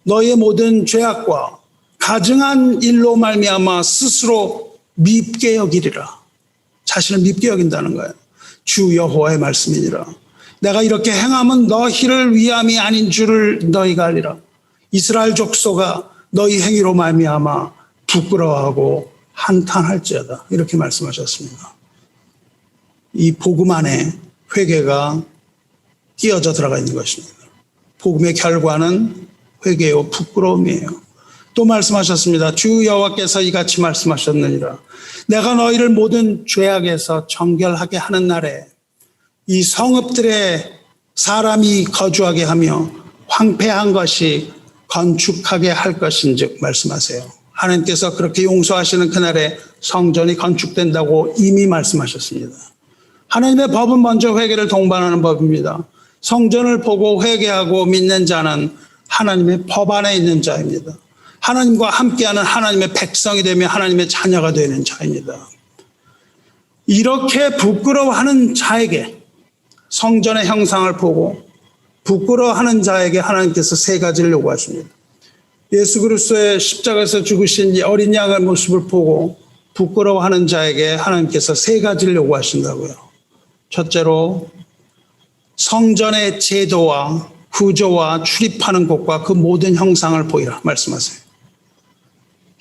A: 너희의 모든 죄악과 가증한 일로 말미암아 스스로 밉게 여기리라. 자신을 밉게 여긴다는 거예요. 주 여호와의 말씀이니라. 내가 이렇게 행함은 너희를 위함이 아닌 줄을 너희가 알리라. 이스라엘 족속아 너희 행위로 말미암아 부끄러워하고 한탄할지어다. 이렇게 말씀하셨습니다. 이 복음 안에 회개가 끼어져 들어가 있는 것입니다. 복음의 결과는 회개요 부끄러움이에요. 또 말씀하셨습니다. 주 여호와께서 이같이 말씀하셨느니라. 내가 너희를 모든 죄악에서 정결하게 하는 날에 이 성읍들에 사람이 거주하게 하며 황폐한 것이 건축하게 할 것인즉 말씀하세요. 하나님께서 그렇게 용서하시는 그날에 성전이 건축된다고 이미 말씀하셨습니다. 하나님의 법은 먼저 회개를 동반하는 법입니다. 성전을 보고 회개하고 믿는 자는 하나님의 법 안에 있는 자입니다. 하나님과 함께하는 하나님의 백성이 되며 하나님의 자녀가 되는 자입니다. 이렇게 부끄러워하는 자에게 성전의 형상을 보고 부끄러워하는 자에게 하나님께서 세 가지를 요구하십니다. 예수 그리스도의 십자가에서 죽으신 이 어린 양의 모습을 보고 부끄러워하는 자에게 하나님께서 세 가지를 요구하신다고요. 첫째로 성전의 제도와 구조와 출입하는 곳과 그 모든 형상을 보이라 말씀하세요.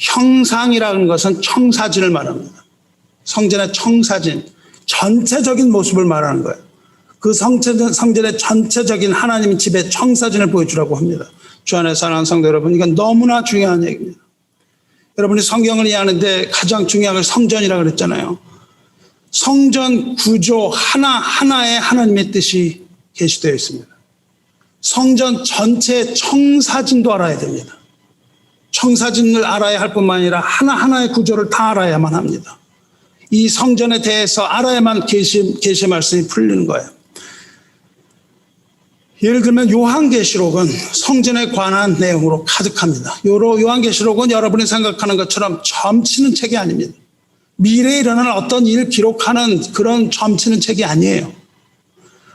A: 형상이라는 것은 청사진을 말합니다. 성전의 청사진, 전체적인 모습을 말하는 거예요. 그 성전의 전체적인 하나님 집의 청사진을 보여주라고 합니다. 주 안에 사랑하는 성도 여러분, 이건 너무나 중요한 얘기입니다. 여러분이 성경을 이해하는데 가장 중요한 건 성전이라고 그랬잖아요. 성전 구조 하나하나에 하나님의 뜻이 계시되어 있습니다. 성전 전체의 청사진도 알아야 됩니다. 청사진을 알아야 할 뿐만 아니라 하나하나의 구조를 다 알아야만 합니다. 이 성전에 대해서 알아야만 계시의 말씀이 풀리는 거예요. 예를 들면 요한계시록은 성전에 관한 내용으로 가득합니다. 요한계시록은 여러분이 생각하는 것처럼 점치는 책이 아닙니다. 미래에 일어날 어떤 일을 기록하는 그런 점치는 책이 아니에요.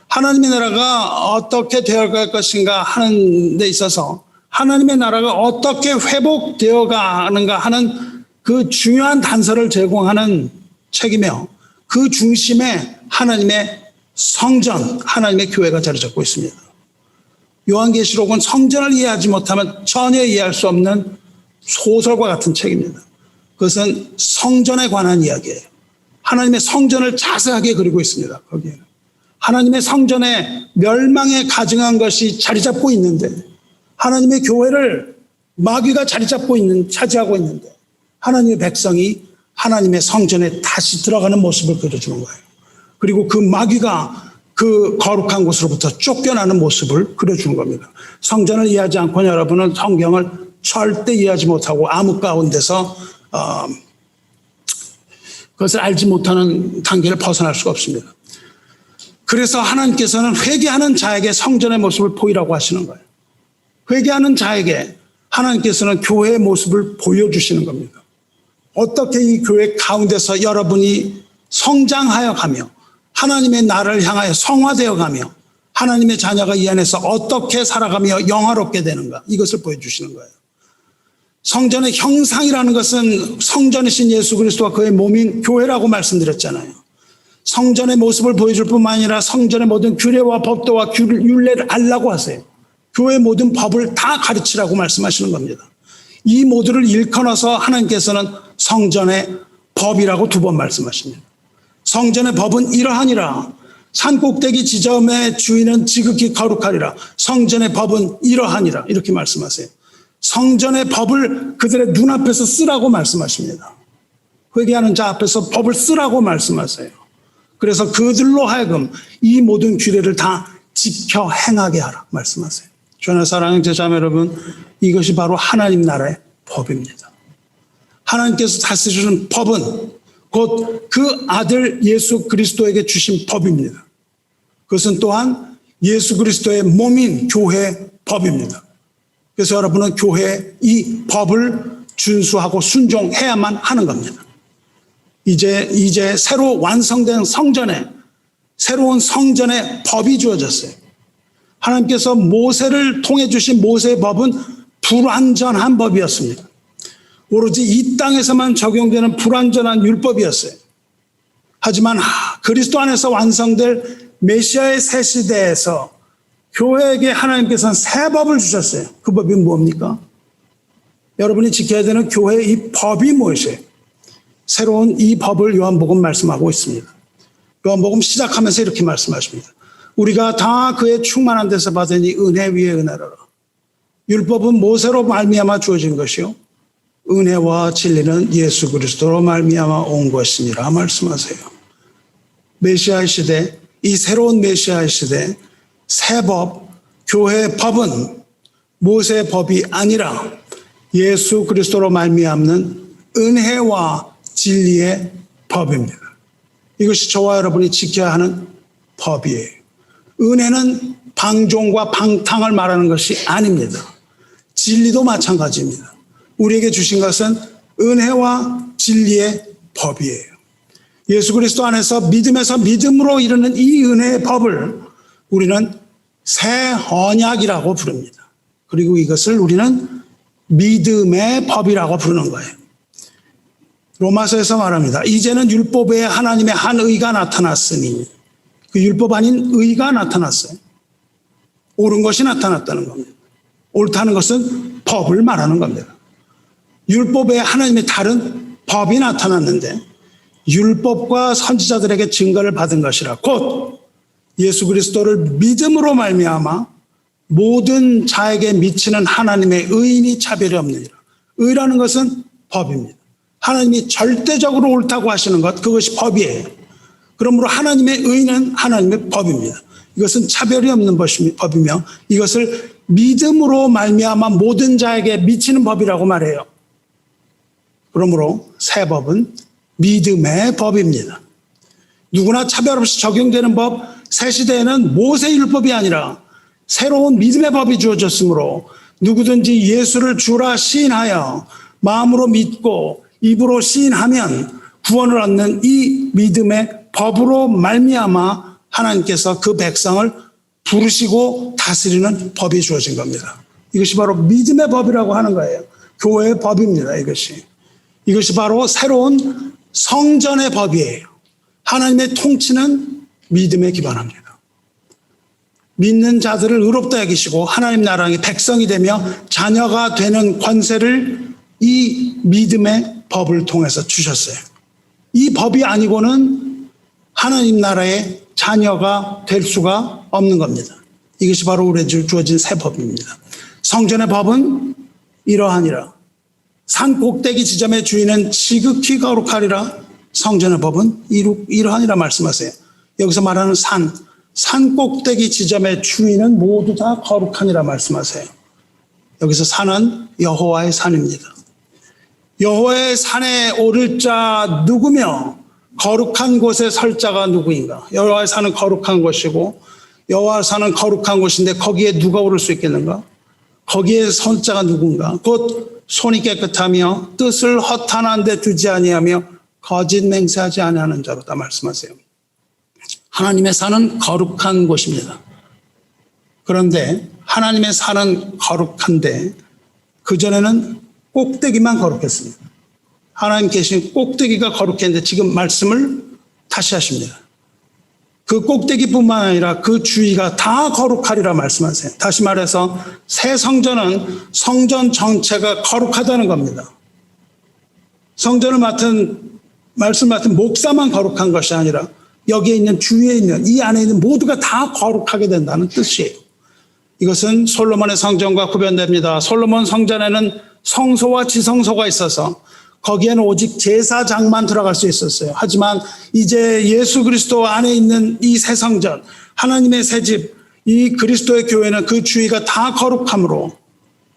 A: 하나님의 나라가 어떻게 되어갈 것인가 하는 데 있어서 하나님의 나라가 어떻게 회복되어 가는가 하는 그 중요한 단서를 제공하는 책이며 그 중심에 하나님의 성전, 하나님의 교회가 자리 잡고 있습니다. 요한계시록은 성전을 이해하지 못하면 전혀 이해할 수 없는 소설과 같은 책입니다. 그것은 성전에 관한 이야기예요. 하나님의 성전을 자세하게 그리고 있습니다. 거기에는. 하나님의 성전에 멸망에 가증한 것이 자리 잡고 있는데 하나님의 교회를 마귀가 차지하고 있는데 하나님의 백성이 하나님의 성전에 다시 들어가는 모습을 그려주는 거예요. 그리고 그 마귀가 그 거룩한 곳으로부터 쫓겨나는 모습을 그려주는 겁니다. 성전을 이해하지 않고 여러분은 성경을 절대 이해하지 못하고 암흑 가운데서 그것을 알지 못하는 단계를 벗어날 수가 없습니다. 그래서 하나님께서는 회개하는 자에게 성전의 모습을 보이라고 하시는 거예요. 회개하는 자에게 하나님께서는 교회의 모습을 보여주시는 겁니다. 어떻게 이 교회 가운데서 여러분이 성장하여 가며 하나님의 나라를 향하여 성화되어 가며 하나님의 자녀가 이 안에서 어떻게 살아가며 영화롭게 되는가, 이것을 보여주시는 거예요. 성전의 형상이라는 것은 성전이신 예수 그리스도와 그의 몸인 교회라고 말씀드렸잖아요. 성전의 모습을 보여줄 뿐만 아니라 성전의 모든 규례와 법도와 율례를 알라고 하세요. 교회의 모든 법을 다 가르치라고 말씀하시는 겁니다. 이 모두를 일컬어서 하나님께서는 성전의 법이라고 2번 말씀하십니다. 성전의 법은 이러하니라. 산꼭대기 지점의 주인은 지극히 거룩하리라. 성전의 법은 이러하니라. 이렇게 말씀하세요. 성전의 법을 그들의 눈앞에서 쓰라고 말씀하십니다. 회개하는 자 앞에서 법을 쓰라고 말씀하세요. 그래서 그들로 하여금 이 모든 규례를 다 지켜 행하게 하라 말씀하세요. 주의 사랑하는 제자매 여러분, 이것이 바로 하나님 나라의 법입니다. 하나님께서 다스리시는 법은 곧 그 아들 예수 그리스도에게 주신 법입니다. 그것은 또한 예수 그리스도의 몸인 교회의 법입니다. 그래서 여러분은 교회의 이 법을 준수하고 순종해야만 하는 겁니다. 이제 새로 완성된 성전에, 새로운 성전의 법이 주어졌어요. 하나님께서 모세를 통해 주신 모세의 법은 불완전한 법이었습니다. 오로지 이 땅에서만 적용되는 불완전한 율법이었어요. 하지만 그리스도 안에서 완성될 메시아의 새 시대에서 교회에게 하나님께서는 새 법을 주셨어요. 그 법이 뭡니까? 여러분이 지켜야 되는 교회의 이 법이 무엇이에요? 새로운 이 법을 요한복음 말씀하고 있습니다. 요한복음 시작하면서 이렇게 말씀하십니다. 우리가 다 그의 충만한 데서 받은 이 은혜 위에 은혜라. 율법은 모세로 말미암아 주어진 것이요 은혜와 진리는 예수 그리스도로 말미암아 온 것이니라 말씀하세요. 메시아의 시대, 이 새로운 메시아의 시대, 새 법, 교회의 법은 모세의 법이 아니라 예수 그리스도로 말미암는 은혜와 진리의 법입니다. 이것이 저와 여러분이 지켜야 하는 법이에요. 은혜는 방종과 방탕을 말하는 것이 아닙니다. 진리도 마찬가지입니다. 우리에게 주신 것은 은혜와 진리의 법이에요. 예수 그리스도 안에서 믿음에서 믿음으로 이르는 이 은혜의 법을 우리는 새 언약이라고 부릅니다. 그리고 이것을 우리는 믿음의 법이라고 부르는 거예요. 로마서에서 말합니다. 이제는 율법 외에 하나님의 한 의가 나타났으니, 그 율법 아닌 의가 나타났어요. 옳은 것이 나타났다는 겁니다. 옳다는 것은 법을 말하는 겁니다. 율법에 하나님의 다른 법이 나타났는데 율법과 선지자들에게 증거를 받은 것이라 곧 예수 그리스도를 믿음으로 말미암아 모든 자에게 미치는 하나님의 의인이 차별이 없느니라. 의라는 것은 법입니다. 하나님이 절대적으로 옳다고 하시는 것, 그것이 법이에요. 그러므로 하나님의 의는 하나님의 법입니다. 이것은 차별이 없는 법이며 이것을 믿음으로 말미암아 모든 자에게 미치는 법이라고 말해요. 그러므로 새 법은 믿음의 법입니다. 누구나 차별 없이 적용되는 법, 새 시대에는 모세 율법이 아니라 새로운 믿음의 법이 주어졌으므로 누구든지 예수를 주라 시인하여 마음으로 믿고 입으로 시인하면 구원을 얻는 이 믿음의 법으로 말미암아 하나님께서 그 백성을 부르시고 다스리는 법이 주어진 겁니다. 이것이 바로 믿음의 법이라고 하는 거예요. 교회의 법입니다. 이것이 바로 새로운 성전의 법이에요. 하나님의 통치는 믿음에 기반합니다. 믿는 자들을 의롭다 여기시고 하나님 나라의 백성이 되며 자녀가 되는 권세를 이 믿음의 법을 통해서 주셨어요. 이 법이 아니고는 하나님 나라의 자녀가 될 수가 없는 겁니다. 이것이 바로 우리에게 주어진 새 법입니다. 성전의 법은 이러하니라. 산 꼭대기 지점의 주인은 지극히 거룩하리라. 성전의 법은 이러하니라 말씀하세요. 여기서 말하는 산 꼭대기 지점의 주인은 모두 다 거룩하니라 말씀하세요. 여기서 산은 여호와의 산입니다. 여호와의 산에 오를 자 누구며 거룩한 곳에 설 자가 누구인가? 여호와의 산은 거룩한 곳이고 여호와의 산은 거룩한 곳인데 거기에 누가 오를 수 있겠는가? 거기에 선 자가 누군가? 곧 손이 깨끗하며 뜻을 허탄한 데 두지 아니하며 거짓 맹세하지 아니하는 자로다 말씀하세요. 하나님의 산은 거룩한 곳입니다. 그런데 하나님의 산은 거룩한데 그전에는 꼭대기만 거룩했습니다. 하나님 계신 꼭대기가 거룩했는데 지금 말씀을 다시 하십니다. 그 꼭대기뿐만 아니라 그 주위가 다 거룩하리라 말씀하세요. 다시 말해서 새 성전은 성전 전체가 거룩하다는 겁니다. 성전을 말씀 맡은 목사만 거룩한 것이 아니라 여기에 있는 주위에 있는 이 안에 있는 모두가 다 거룩하게 된다는 뜻이에요. 이것은 솔로몬의 성전과 구별됩니다. 솔로몬 성전에는 성소와 지성소가 있어서 거기에는 오직 제사장만 들어갈 수 있었어요. 하지만 이제 예수 그리스도 안에 있는 이 새 성전, 하나님의 새 집, 이 그리스도의 교회는 그 주위가 다 거룩함으로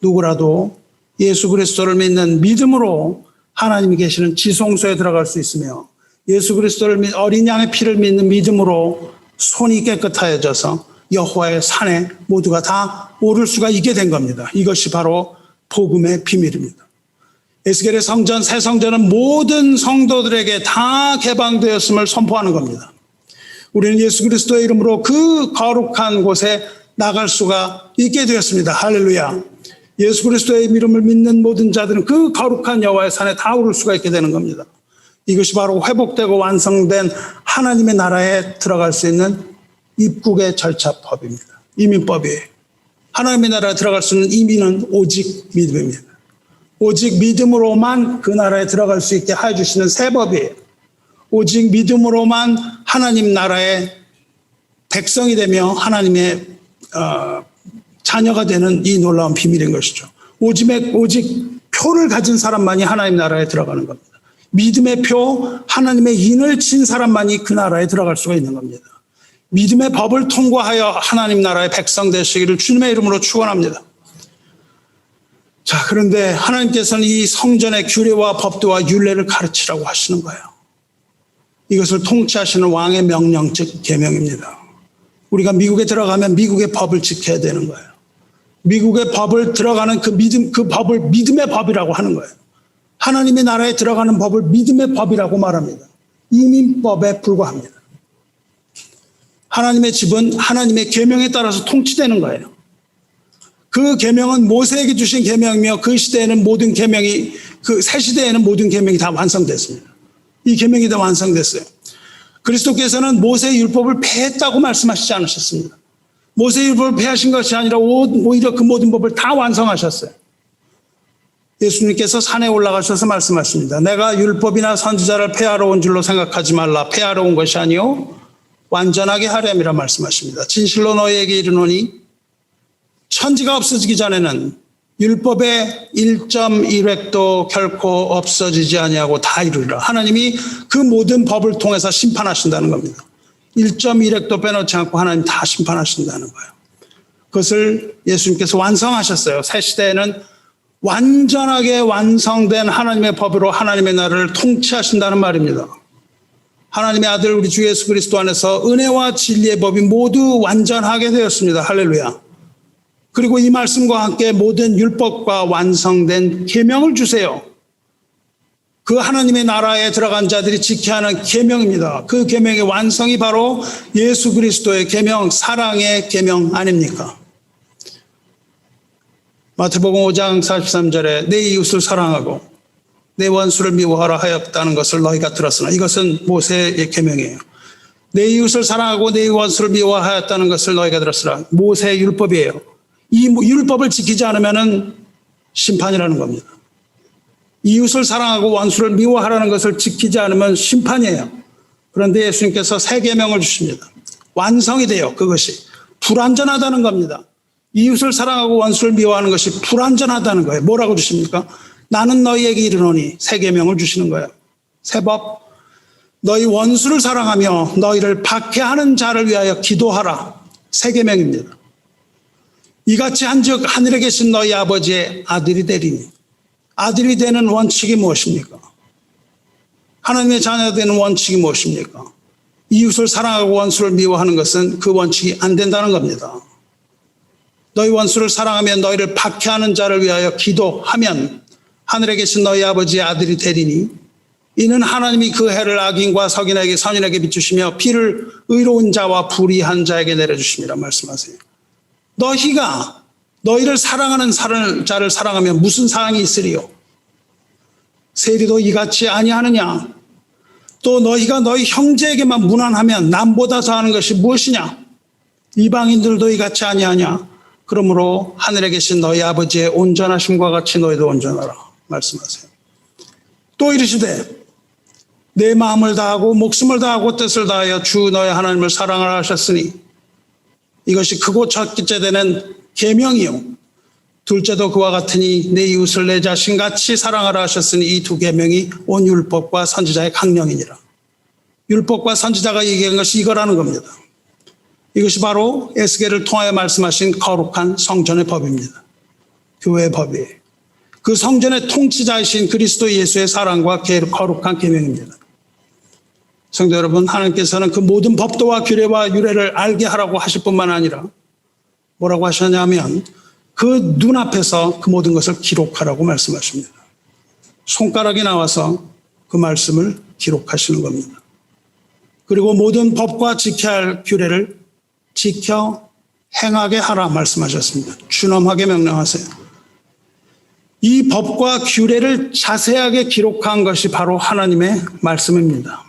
A: 누구라도 예수 그리스도를 믿는 믿음으로 하나님이 계시는 지성소에 들어갈 수 있으며 예수 그리스도를 어린 양의 피를 믿는 믿음으로 손이 깨끗하여져서 여호와의 산에 모두가 다 오를 수가 있게 된 겁니다. 이것이 바로 복음의 비밀입니다. 에스겔의 성전, 새 성전은 모든 성도들에게 다 개방되었음을 선포하는 겁니다. 우리는 예수 그리스도의 이름으로 그 거룩한 곳에 나갈 수가 있게 되었습니다. 할렐루야. 예수 그리스도의 이름을 믿는 모든 자들은 그 거룩한 여호와의 산에 다 오를 수가 있게 되는 겁니다. 이것이 바로 회복되고 완성된 하나님의 나라에 들어갈 수 있는 입국의 절차법입니다. 이민법이에요. 하나님의 나라에 들어갈 수 있는 이민은 오직 믿음입니다. 오직 믿음으로만 그 나라에 들어갈 수 있게 해주시는 새 법이에요. 오직 믿음으로만 하나님 나라의 백성이 되며 하나님의 자녀가 되는 이 놀라운 비밀인 것이죠. 오직 표를 가진 사람만이 하나님 나라에 들어가는 겁니다. 믿음의 표, 하나님의 인을 친 사람만이 그 나라에 들어갈 수가 있는 겁니다. 믿음의 법을 통과하여 하나님 나라의 백성 되시기를 주님의 이름으로 축원합니다. 자, 그런데 하나님께서는 이 성전의 규례와 법도와 율례를 가르치라고 하시는 거예요. 이것을 통치하시는 왕의 명령, 즉 계명입니다. 우리가 미국에 들어가면 미국의 법을 지켜야 되는 거예요. 미국의 법을 들어가는 그 법을 믿음의 법이라고 하는 거예요. 하나님의 나라에 들어가는 법을 믿음의 법이라고 말합니다. 이민법에 불과합니다. 하나님의 집은 하나님의 계명에 따라서 통치되는 거예요. 그 계명은 모세에게 주신 계명이며 그 시대에는 모든 계명이 그 새 시대에는 모든 계명이 다 완성됐습니다. 이 계명이 다 완성됐어요. 그리스도께서는 모세의 율법을 폐했다고 말씀하시지 않으셨습니다. 모세의 율법을 폐하신 것이 아니라 오히려 그 모든 법을 다 완성하셨어요. 예수님께서 산에 올라가셔서 말씀하십니다. 내가 율법이나 선지자를 폐하러 온 줄로 생각하지 말라. 폐하러 온 것이 아니요 완전하게 하렴이라 말씀하십니다. 진실로 너희에게 이르노니 천지가 없어지기 전에는 율법의 1.1획도 결코 없어지지 아니하고 다 이루리라. 하나님이 그 모든 법을 통해서 심판하신다는 겁니다. 1.1획도 빼놓지 않고 하나님 다 심판하신다는 거예요. 그것을 예수님께서 완성하셨어요. 새 시대에는 완전하게 완성된 하나님의 법으로 하나님의 나라를 통치하신다는 말입니다. 하나님의 아들 우리 주 예수 그리스도 안에서 은혜와 진리의 법이 모두 완전하게 되었습니다. 할렐루야. 그리고 이 말씀과 함께 모든 율법과 완성된 계명을 주세요. 그 하나님의 나라에 들어간 자들이 지켜야 하는 계명입니다. 그 계명의 완성이 바로 예수 그리스도의 계명, 사랑의 계명 아닙니까? 마태복음 5장 43절에 내 이웃을 사랑하고 내 원수를 미워하라 하였다는 것을 너희가 들었으나 이것은 모세의 계명이에요. 내 이웃을 사랑하고 내 원수를 미워하였다는 것을 너희가 들었으나 모세의 율법이에요. 이 율법을 지키지 않으면 심판이라는 겁니다. 이웃을 사랑하고 원수를 미워하라는 것을 지키지 않으면 심판이에요. 그런데 예수님께서 새 계명을 주십니다. 완성이 돼요. 그것이 불완전하다는 겁니다. 이웃을 사랑하고 원수를 미워하는 것이 불완전하다는 거예요. 뭐라고 주십니까? 나는 너희에게 이르노니 새 계명을 주시는 거예요. 새 법. 너희 원수를 사랑하며 너희를 박해하는 자를 위하여 기도하라. 새 계명입니다. 이같이 한즉 하늘에 계신 너희 아버지의 아들이 되리니. 아들이 되는 원칙이 무엇입니까? 하나님의 자녀가 되는 원칙이 무엇입니까? 이웃을 사랑하고 원수를 미워하는 것은 그 원칙이 안 된다는 겁니다. 너희 원수를 사랑하며 너희를 박해하는 자를 위하여 기도하면 하늘에 계신 너희 아버지의 아들이 되리니 이는 하나님이 그 해를 악인과 석인에게 선인에게 비추시며 비를 의로운 자와 불의한 자에게 내려주심이라 말씀하세요. 너희가 너희를 사랑하는 자를 사랑하면 무슨 사랑이 있으리요? 세리도 이같이 아니하느냐? 또 너희가 너희 형제에게만 무난하면 남보다 더하는 것이 무엇이냐? 이방인들도 이같이 아니하냐? 그러므로 하늘에 계신 너희 아버지의 온전하심과 같이 너희도 온전하라 말씀하세요. 또 이르시되 내 마음을 다하고 목숨을 다하고 뜻을 다하여 주 너희 하나님을 사랑하라 하셨으니 이것이 크고 첫째 되는 계명이요 둘째도 그와 같으니 내 이웃을 내 자신같이 사랑하라 하셨으니 이 두 계명이 온 율법과 선지자의 강령이니라. 율법과 선지자가 얘기한 것이 이거라는 겁니다. 이것이 바로 에스겔을 통하여 말씀하신 거룩한 성전의 법입니다. 교회의 법이에요. 그 성전의 통치자이신 그리스도 예수의 사랑과 거룩한 계명입니다. 성도 여러분, 하나님께서는 그 모든 법도와 규례와 유례를 알게 하라고 하실 뿐만 아니라 뭐라고 하셨냐면 그 눈앞에서 그 모든 것을 기록하라고 말씀하십니다. 손가락이 나와서 그 말씀을 기록하시는 겁니다. 그리고 모든 법과 지켜야 할 규례를 지켜 행하게 하라 말씀하셨습니다. 준엄하게 명령하세요. 이 법과 규례를 자세하게 기록한 것이 바로 하나님의 말씀입니다.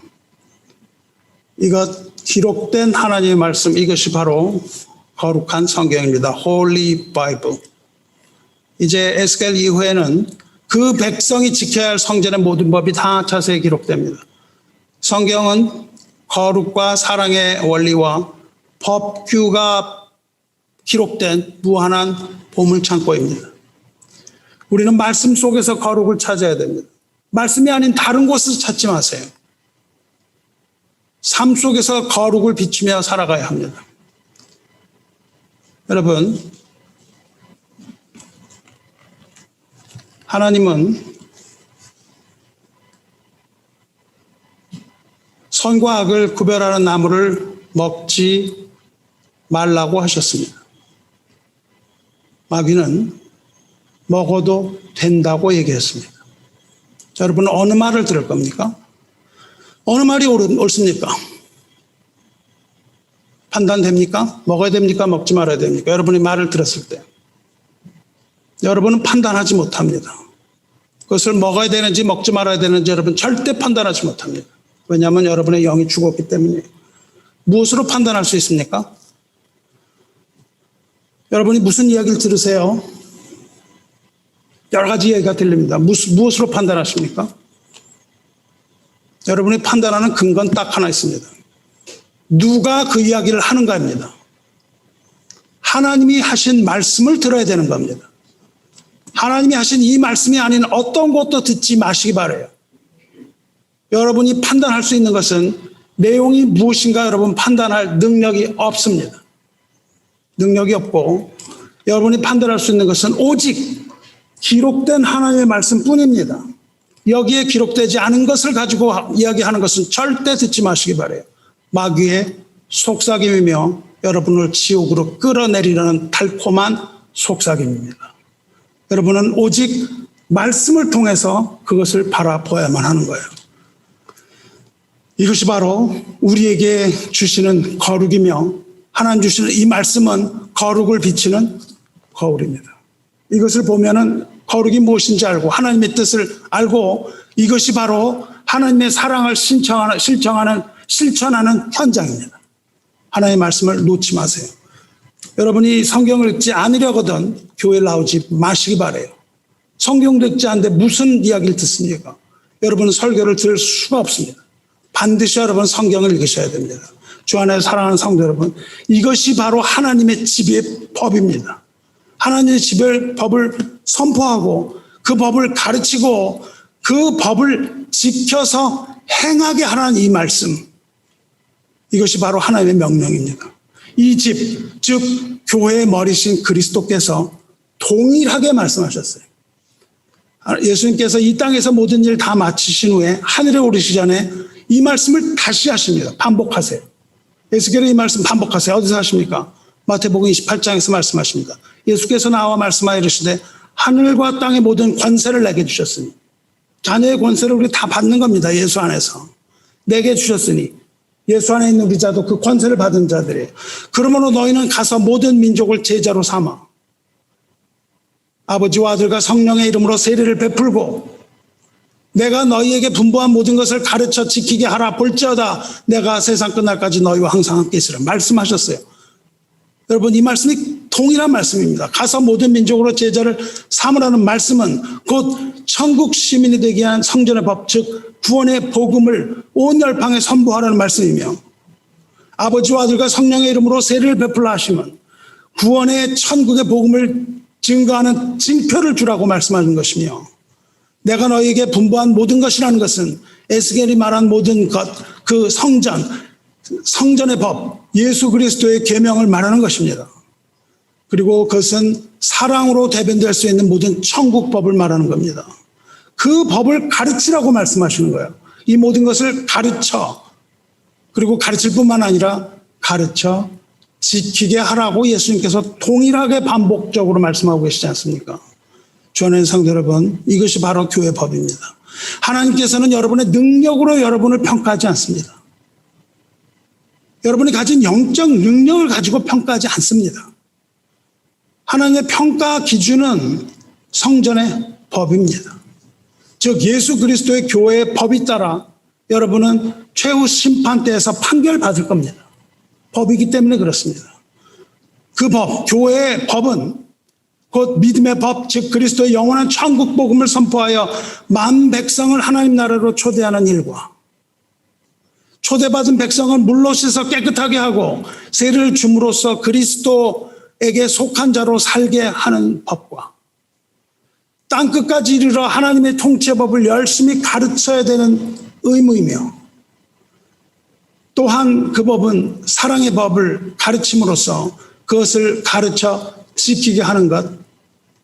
A: 이것 기록된 하나님의 말씀, 이것이 바로 거룩한 성경입니다. Holy Bible. 이제 에스겔 이후에는 그 백성이 지켜야 할 성전의 모든 법이 다 자세히 기록됩니다. 성경은 거룩과 사랑의 원리와 법규가 기록된 무한한 보물창고입니다. 우리는 말씀 속에서 거룩을 찾아야 됩니다. 말씀이 아닌 다른 곳에서 찾지 마세요. 삶 속에서 거룩을 비추며 살아가야 합니다. 여러분, 하나님은 선과 악을 구별하는 나무를 먹지 말라고 하셨습니다. 마귀는 먹어도 된다고 얘기했습니다. 자, 여러분 어느 말을 들을 겁니까? 어느 말이 옳습니까? 판단됩니까? 먹어야 됩니까? 먹지 말아야 됩니까? 여러분이 말을 들었을 때 여러분은 판단하지 못합니다. 그것을 먹어야 되는지 먹지 말아야 되는지 여러분 절대 판단하지 못합니다. 왜냐하면 여러분의 영이 죽었기 때문이에요. 무엇으로 판단할 수 있습니까? 여러분이 무슨 이야기를 들으세요? 여러 가지 얘기가 들립니다. 무엇으로 판단하십니까? 여러분이 판단하는 근거는 딱 하나 있습니다. 누가 그 이야기를 하는가입니다. 하나님이 하신 말씀을 들어야 되는 겁니다. 하나님이 하신 이 말씀이 아닌 어떤 것도 듣지 마시기 바라요. 여러분이 판단할 수 있는 것은 내용이 무엇인가 여러분 판단할 능력이 없습니다. 능력이 없고 여러분이 판단할 수 있는 것은 오직 기록된 하나님의 말씀뿐입니다. 여기에 기록되지 않은 것을 가지고 이야기하는 것은 절대 듣지 마시기 바라요. 마귀의 속삭임이며 여러분을 지옥으로 끌어내리려는 달콤한 속삭임입니다. 여러분은 오직 말씀을 통해서 그것을 바라보아야만 하는 거예요. 이것이 바로 우리에게 주시는 거룩이며 하나님 주시는 이 말씀은 거룩을 비치는 거울입니다. 이것을 보면은 거룩이 무엇인지 알고 하나님의 뜻을 알고 이것이 바로 하나님의 사랑을 실천하는 현장입니다. 하나님의 말씀을 놓지 마세요. 여러분이 성경을 읽지 않으려거든 교회에 나오지 마시기 바라요. 성경도 읽지 않는데 무슨 이야기를 듣습니까? 여러분은 설교를 들을 수가 없습니다. 반드시 여러분 성경을 읽으셔야 됩니다. 주 안에 사랑하는 성도 여러분, 이것이 바로 하나님의 집의 법입니다. 하나님의 집의 법을 선포하고 그 법을 가르치고 그 법을 지켜서 행하게 하라는 이 말씀, 이것이 바로 하나님의 명령입니다. 이 집, 즉 교회의 머리신 그리스도께서 동일하게 말씀하셨어요. 예수님께서 이 땅에서 모든 일 다 마치신 후에 하늘에 오르시기 전에 이 말씀을 다시 하십니다. 반복하세요. 예수께서 이 말씀 반복하세요. 어디서 하십니까? 마태복음 28장에서 말씀하십니다. 예수께서 나와 말씀하여 이르시되 하늘과 땅의 모든 권세를 내게 주셨으니, 자녀의 권세를 우리 다 받는 겁니다. 예수 안에서 내게 주셨으니 예수 안에 있는 우리 자도 그 권세를 받은 자들이에요. 그러므로 너희는 가서 모든 민족을 제자로 삼아 아버지와 아들과 성령의 이름으로 세례를 베풀고 내가 너희에게 분부한 모든 것을 가르쳐 지키게 하라. 볼지어다 내가 세상 끝날까지 너희와 항상 함께 있으라 말씀하셨어요. 여러분, 이 말씀이 동일한 말씀입니다. 가서 모든 민족으로 제자를 삼으라는 말씀은 곧 천국 시민이 되게 한 성전의 법, 즉 구원의 복음을 온 열방에 선포하라는 말씀이며, 아버지와 아들과 성령의 이름으로 세례를 베풀라 하시면 구원의 천국의 복음을 증거하는 징표를 주라고 말씀하는 것이며, 내가 너희에게 분부한 모든 것이라는 것은 에스겔이 말한 모든 것, 그 성전의 법, 예수 그리스도의 계명을 말하는 것입니다. 그리고 그것은 사랑으로 대변될 수 있는 모든 천국법을 말하는 겁니다. 그 법을 가르치라고 말씀하시는 거예요. 이 모든 것을 가르쳐, 그리고 가르칠 뿐만 아니라 가르쳐 지키게 하라고 예수님께서 동일하게 반복적으로 말씀하고 계시지 않습니까? 주 안에 있는 성도 여러분, 이것이 바로 교회 법입니다. 하나님께서는 여러분의 능력으로 여러분을 평가하지 않습니다. 여러분이 가진 영적 능력을 가지고 평가하지 않습니다. 하나님의 평가 기준은 성전의 법입니다. 즉 예수 그리스도의 교회의 법이 따라 여러분은 최후 심판대에서 판결받을 겁니다. 법이기 때문에 그렇습니다. 그 법, 교회의 법은 곧 믿음의 법, 즉 그리스도의 영원한 천국 복음을 선포하여 만 백성을 하나님 나라로 초대하는 일과 초대받은 백성을 물로 씻어 깨끗하게 하고 세례를 줌으로써 그리스도에게 속한 자로 살게 하는 법과 땅끝까지 이르러 하나님의 통치법을 열심히 가르쳐야 되는 의무이며, 또한 그 법은 사랑의 법을 가르침으로써 그것을 가르쳐 지키게 하는 것,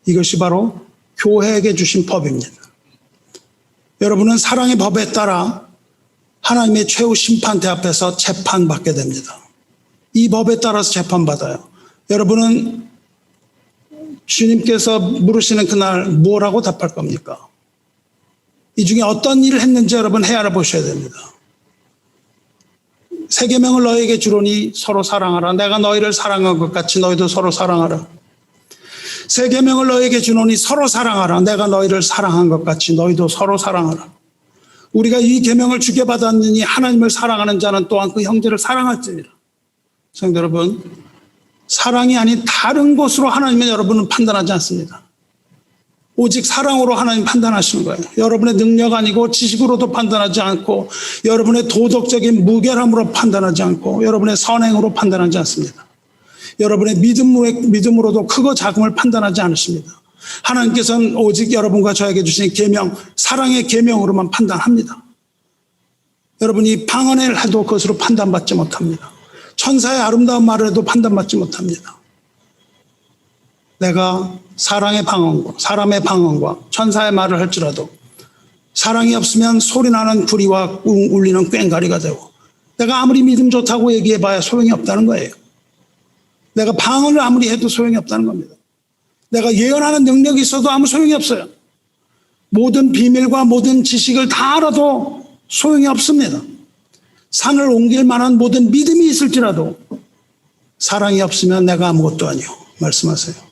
A: 이것이 바로 교회에게 주신 법입니다. 여러분은 사랑의 법에 따라 하나님의 최후 심판대 앞에서 재판받게 됩니다. 이 법에 따라서 재판받아요. 여러분은 주님께서 물으시는 그날 뭐라고 답할 겁니까? 이 중에 어떤 일을 했는지 여러분 헤아려 보셔야 됩니다. 세 계명을 너희에게 주노니 서로 사랑하라. 내가 너희를 사랑한 것 같이 너희도 서로 사랑하라. 세 계명을 너희에게 주노니 서로 사랑하라. 내가 너희를 사랑한 것 같이 너희도 서로 사랑하라. 우리가 이 계명을 주게 받았느니 하나님을 사랑하는 자는 또한 그 형제를 사랑할지니라. 성도 여러분, 사랑이 아닌 다른 것으로 하나님은 여러분은 판단하지 않습니다. 오직 사랑으로 하나님 판단하시는 거예요. 여러분의 능력 아니고 지식으로도 판단하지 않고 여러분의 도덕적인 무결함으로 판단하지 않고 여러분의 선행으로 판단하지 않습니다. 여러분의 믿음으로도 크고 작음을 판단하지 않으십니다. 하나님께서는 오직 여러분과 저에게 주신 계명, 사랑의 계명으로만 판단합니다. 여러분이 방언을 해도 그것으로 판단받지 못합니다. 천사의 아름다운 말을 해도 판단받지 못합니다. 내가 사랑의 방언과 사람의 방언과 천사의 말을 할지라도 사랑이 없으면 소리나는 구리와 울리는 꽹과리가 되고 내가 아무리 믿음 좋다고 얘기해봐야 소용이 없다는 거예요. 내가 방언을 아무리 해도 소용이 없다는 겁니다. 내가 예언하는 능력이 있어도 아무 소용이 없어요. 모든 비밀과 모든 지식을 다 알아도 소용이 없습니다. 산을 옮길 만한 모든 믿음이 있을지라도 사랑이 없으면 내가 아무것도 아니요 말씀하세요.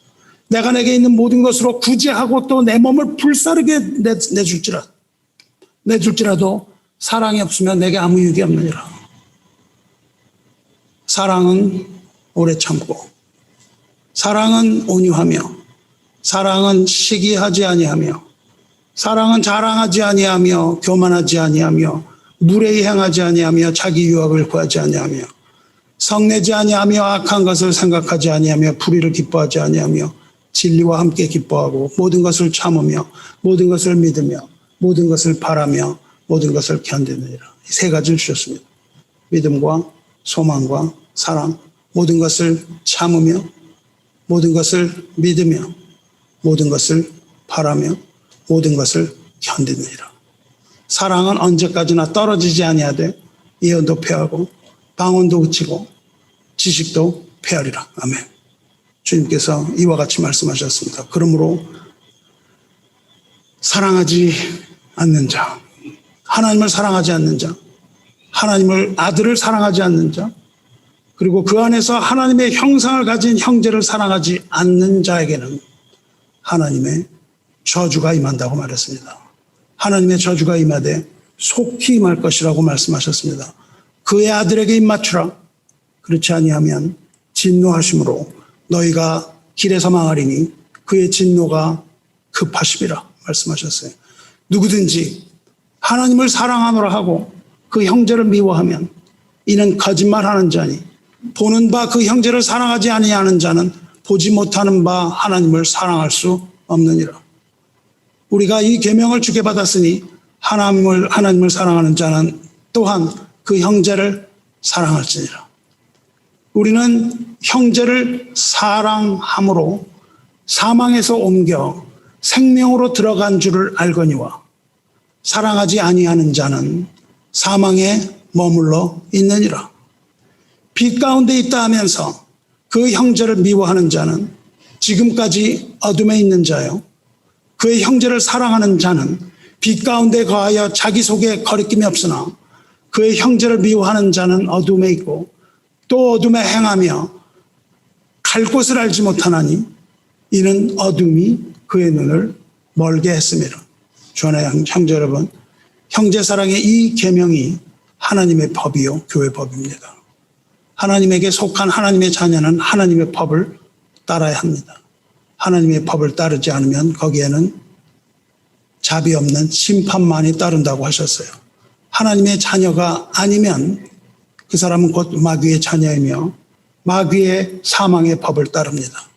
A: 내가 내게 있는 모든 것으로 구제하고 또 내 몸을 불사르게 내줄지라도 사랑이 없으면 내게 아무 유익이 없느니라. 사랑은 오래 참고 사랑은 온유하며 사랑은 시기하지 아니하며 사랑은 자랑하지 아니하며 교만하지 아니하며 무례히 행하지 아니하며 자기 유익을 구하지 아니하며 성내지 아니하며 악한 것을 생각하지 아니하며 불의를 기뻐하지 아니하며 진리와 함께 기뻐하고 모든 것을 참으며 모든 것을 믿으며 모든 것을 바라며 모든 것을 견디느니라. 이 세 가지를 주셨습니다. 믿음과 소망과 사랑, 모든 것을 참으며 모든 것을 믿으며 모든 것을 바라며 모든 것을 견디느니라. 사랑은 언제까지나 떨어지지 아니하되 예언도 패하고 방언도 그치고 지식도 패하리라. 아멘. 주님께서 이와 같이 말씀하셨습니다. 그러므로 사랑하지 않는 자, 하나님을 사랑하지 않는 자, 하나님을 아들을 사랑하지 않는 자, 그리고 그 안에서 하나님의 형상을 가진 형제를 사랑하지 않는 자에게는 하나님의 저주가 임한다고 말했습니다. 하나님의 저주가 임하되 속히 임할 것이라고 말씀하셨습니다. 그의 아들에게 입맞추라. 그렇지 아니하면 진노하심으로 너희가 길에서 망하리니 그의 진노가 급하심이라 말씀하셨어요. 누구든지 하나님을 사랑하노라 하고 그 형제를 미워하면 이는 거짓말하는 자니 보는 바 그 형제를 사랑하지 아니하는 자는 보지 못하는 바 하나님을 사랑할 수 없느니라. 우리가 이 계명을 주게 받았으니 하나님을 사랑하는 자는 또한 그 형제를 사랑할지니라. 우리는 형제를 사랑함으로 사망에서 옮겨 생명으로 들어간 줄을 알거니와 사랑하지 아니하는 자는 사망에 머물러 있느니라. 빛 가운데 있다 하면서 그 형제를 미워하는 자는 지금까지 어둠에 있는 자요. 그의 형제를 사랑하는 자는 빛 가운데 거하여 자기 속에 거리낌이 없으나 그의 형제를 미워하는 자는 어둠에 있고 또 어둠에 행하며 갈 곳을 알지 못하나니 이는 어둠이 그의 눈을 멀게 했음이라. 주안의 형제 여러분, 형제 사랑의 이 계명이 하나님의 법이요 교회 법입니다. 하나님에게 속한 하나님의 자녀는 하나님의 법을 따라야 합니다. 하나님의 법을 따르지 않으면 거기에는 자비 없는 심판만이 따른다고 하셨어요. 하나님의 자녀가 아니면 그 사람은 곧 마귀의 자녀이며 마귀의 사망의 법을 따릅니다.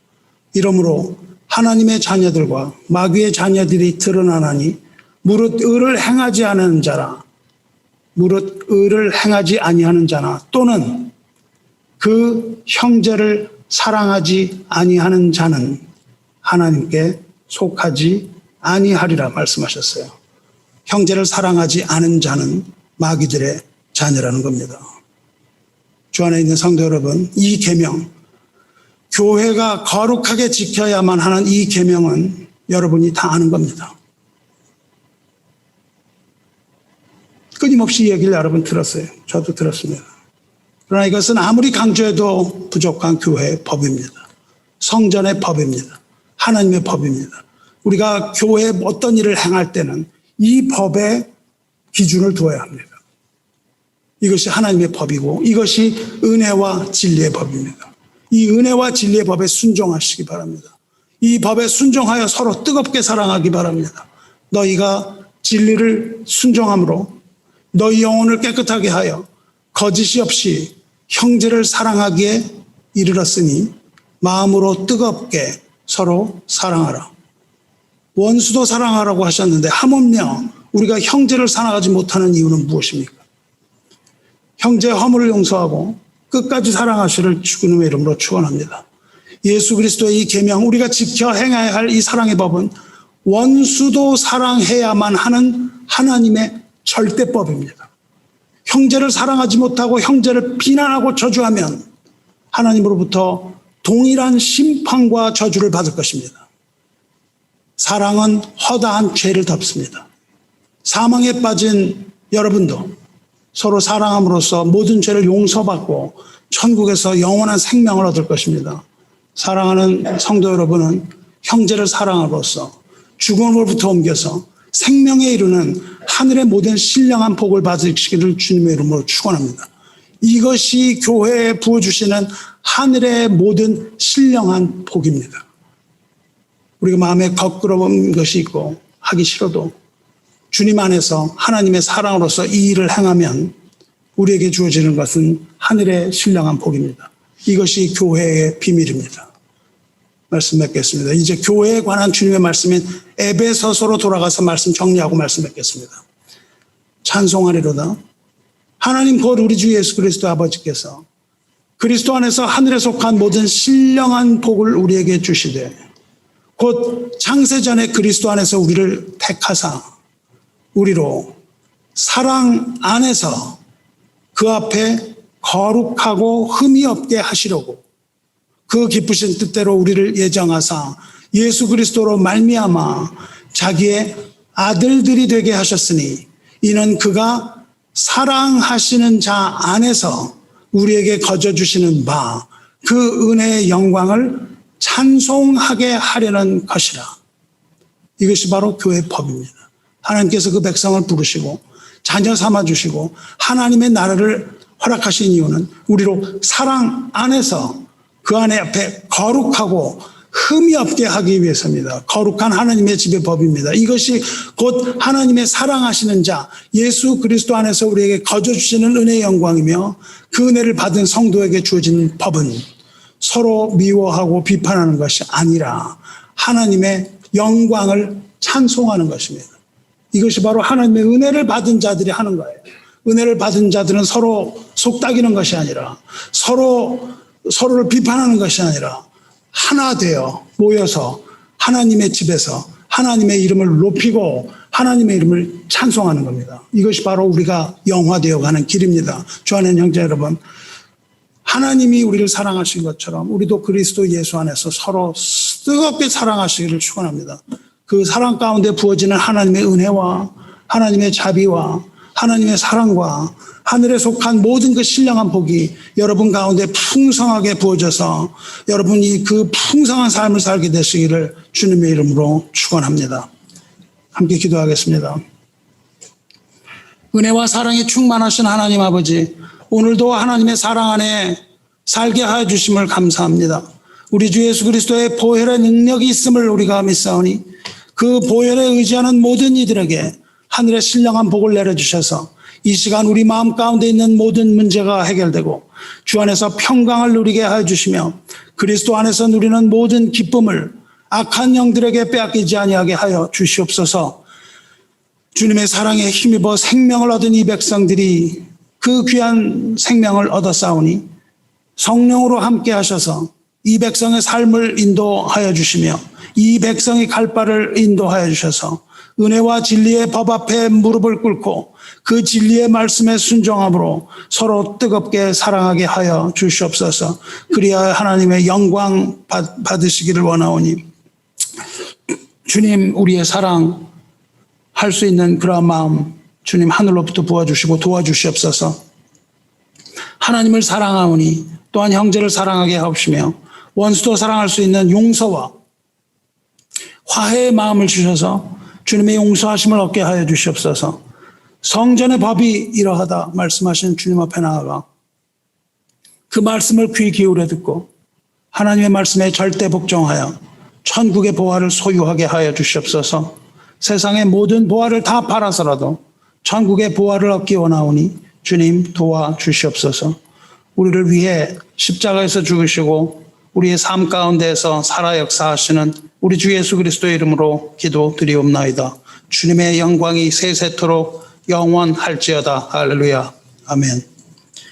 A: 이러므로 하나님의 자녀들과 마귀의 자녀들이 드러나나니 무릇 의를 행하지 않은 자라 무릇 의를 행하지 아니하는 자나 또는 그 형제를 사랑하지 아니하는 자는 하나님께 속하지 아니하리라 말씀하셨어요. 형제를 사랑하지 않은 자는 마귀들의 자녀라는 겁니다. 주 안에 있는 성도 여러분, 이 계명, 교회가 거룩하게 지켜야만 하는 이 계명은 여러분이 다 아는 겁니다. 끊임없이 이 얘기를 여러분 들었어요. 저도 들었습니다. 그러나 이것은 아무리 강조해도 부족한 교회의 법입니다. 성전의 법입니다. 하나님의 법입니다. 우리가 교회에 어떤 일을 행할 때는 이 법에 기준을 두어야 합니다. 이것이 하나님의 법이고 이것이 은혜와 진리의 법입니다. 이 은혜와 진리의 법에 순종하시기 바랍니다. 이 법에 순종하여 서로 뜨겁게 사랑하기 바랍니다. 너희가 진리를 순종함으로 너희 영혼을 깨끗하게 하여 거짓이 없이 형제를 사랑하기에 이르렀으니 마음으로 뜨겁게 서로 사랑하라. 원수도 사랑하라고 하셨는데 하물며 우리가 형제를 사랑하지 못하는 이유는 무엇입니까? 형제의 허물을 용서하고 끝까지 사랑하시를 주님의 이름으로 축원합니다. 예수 그리스도의 이 계명, 우리가 지켜 행해야 할 이 사랑의 법은 원수도 사랑해야만 하는 하나님의 절대법입니다. 형제를 사랑하지 못하고 형제를 비난하고 저주하면 하나님으로부터 동일한 심판과 저주를 받을 것입니다. 사랑은 허다한 죄를 덮습니다. 사망에 빠진 여러분도 서로 사랑함으로써 모든 죄를 용서받고 천국에서 영원한 생명을 얻을 것입니다. 사랑하는 성도 여러분은 형제를 사랑함으로써 죽음으로부터 옮겨서 생명에 이르는 하늘의 모든 신령한 복을 받으시기를 주님의 이름으로 축원합니다. 이것이 교회에 부어주시는 하늘의 모든 신령한 복입니다. 우리가 마음에 거끄러운 것이 있고 하기 싫어도 주님 안에서 하나님의 사랑으로서 이 일을 행하면 우리에게 주어지는 것은 하늘의 신령한 복입니다. 이것이 교회의 비밀입니다. 말씀 맺겠습니다. 이제 교회에 관한 주님의 말씀인 에베소서로 돌아가서 말씀 정리하고 말씀 맺겠습니다. 찬송하리로다. 하나님 곧 우리 주 예수 그리스도 아버지께서 그리스도 안에서 하늘에 속한 모든 신령한 복을 우리에게 주시되 곧 창세전에 그리스도 안에서 우리를 택하사 우리로 사랑 안에서 그 앞에 거룩하고 흠이 없게 하시려고 그 기쁘신 뜻대로 우리를 예정하사 예수 그리스도로 말미암아 자기의 아들들이 되게 하셨으니 이는 그가 사랑하시는 자 안에서 우리에게 거저 주시는 바 그 은혜의 영광을 찬송하게 하려는 것이라. 이것이 바로 교회의 법입니다. 하나님께서 그 백성을 부르시고 자녀 삼아주시고 하나님의 나라를 허락하신 이유는 우리로 사랑 안에서 그 안에 앞에 거룩하고 흠이 없게 하기 위해서입니다. 거룩한 하나님의 집의 법입니다. 이것이 곧 하나님의 사랑하시는 자 예수 그리스도 안에서 우리에게 거저 주시는 은혜의 영광이며 그 은혜를 받은 성도에게 주어진 법은 서로 미워하고 비판하는 것이 아니라 하나님의 영광을 찬송하는 것입니다. 이것이 바로 하나님의 은혜를 받은 자들이 하는 거예요. 은혜를 받은 자들은 서로 속닥이는 것이 아니라 서로를 비판하는 것이 아니라 하나 되어 모여서 하나님의 집에서 하나님의 이름을 높이고 하나님의 이름을 찬송하는 겁니다. 이것이 바로 우리가 영화되어 가는 길입니다. 좋아하는 형제 여러분, 하나님이 우리를 사랑하신 것처럼 우리도 그리스도 예수 안에서 서로 뜨겁게 사랑하시기를 축원합니다. 그 사랑 가운데 부어지는 하나님의 은혜와 하나님의 자비와 하나님의 사랑과 하늘에 속한 모든 그 신령한 복이 여러분 가운데 풍성하게 부어져서 여러분이 그 풍성한 삶을 살게 되시기를 주님의 이름으로 축원합니다. 함께 기도하겠습니다. 은혜와 사랑이 충만하신 하나님 아버지, 오늘도 하나님의 사랑 안에 살게 하여 주심을 감사합니다. 우리 주 예수 그리스도의 보혈의 능력이 있음을 우리가 믿사오니 그 보혈에 의지하는 모든 이들에게 하늘의 신령한 복을 내려주셔서 이 시간 우리 마음 가운데 있는 모든 문제가 해결되고 주 안에서 평강을 누리게 하여 주시며 그리스도 안에서 누리는 모든 기쁨을 악한 영들에게 빼앗기지 아니하게 하여 주시옵소서. 주님의 사랑에 힘입어 생명을 얻은 이 백성들이 그 귀한 생명을 얻었사오니 성령으로 함께 하셔서 이 백성의 삶을 인도하여 주시며 이 백성이 갈 바를 인도하여 주셔서 은혜와 진리의 법 앞에 무릎을 꿇고 그 진리의 말씀에 순종함으로 서로 뜨겁게 사랑하게 하여 주시옵소서. 그리하여 하나님의 영광 받으시기를 원하오니 주님, 우리의 사랑 할 수 있는 그러한 마음 주님 하늘로부터 부어주시고 도와주시옵소서. 하나님을 사랑하오니 또한 형제를 사랑하게 하옵시며 원수도 사랑할 수 있는 용서와 화해의 마음을 주셔서 주님의 용서하심을 얻게 하여 주시옵소서. 성전의 법이 이러하다 말씀하신 주님 앞에 나아가 그 말씀을 귀 기울여 듣고 하나님의 말씀에 절대 복종하여 천국의 보화를 소유하게 하여 주시옵소서. 세상의 모든 보화를 다 팔아서라도 천국의 보화를 얻기 원하오니 주님 도와주시옵소서. 우리를 위해 십자가에서 죽으시고 우리의 삶 가운데에서 살아 역사하시는 우리 주 예수 그리스도의 이름으로 기도드리옵나이다. 주님의 영광이 세세토록 영원할지어다. 할렐루야. 아멘.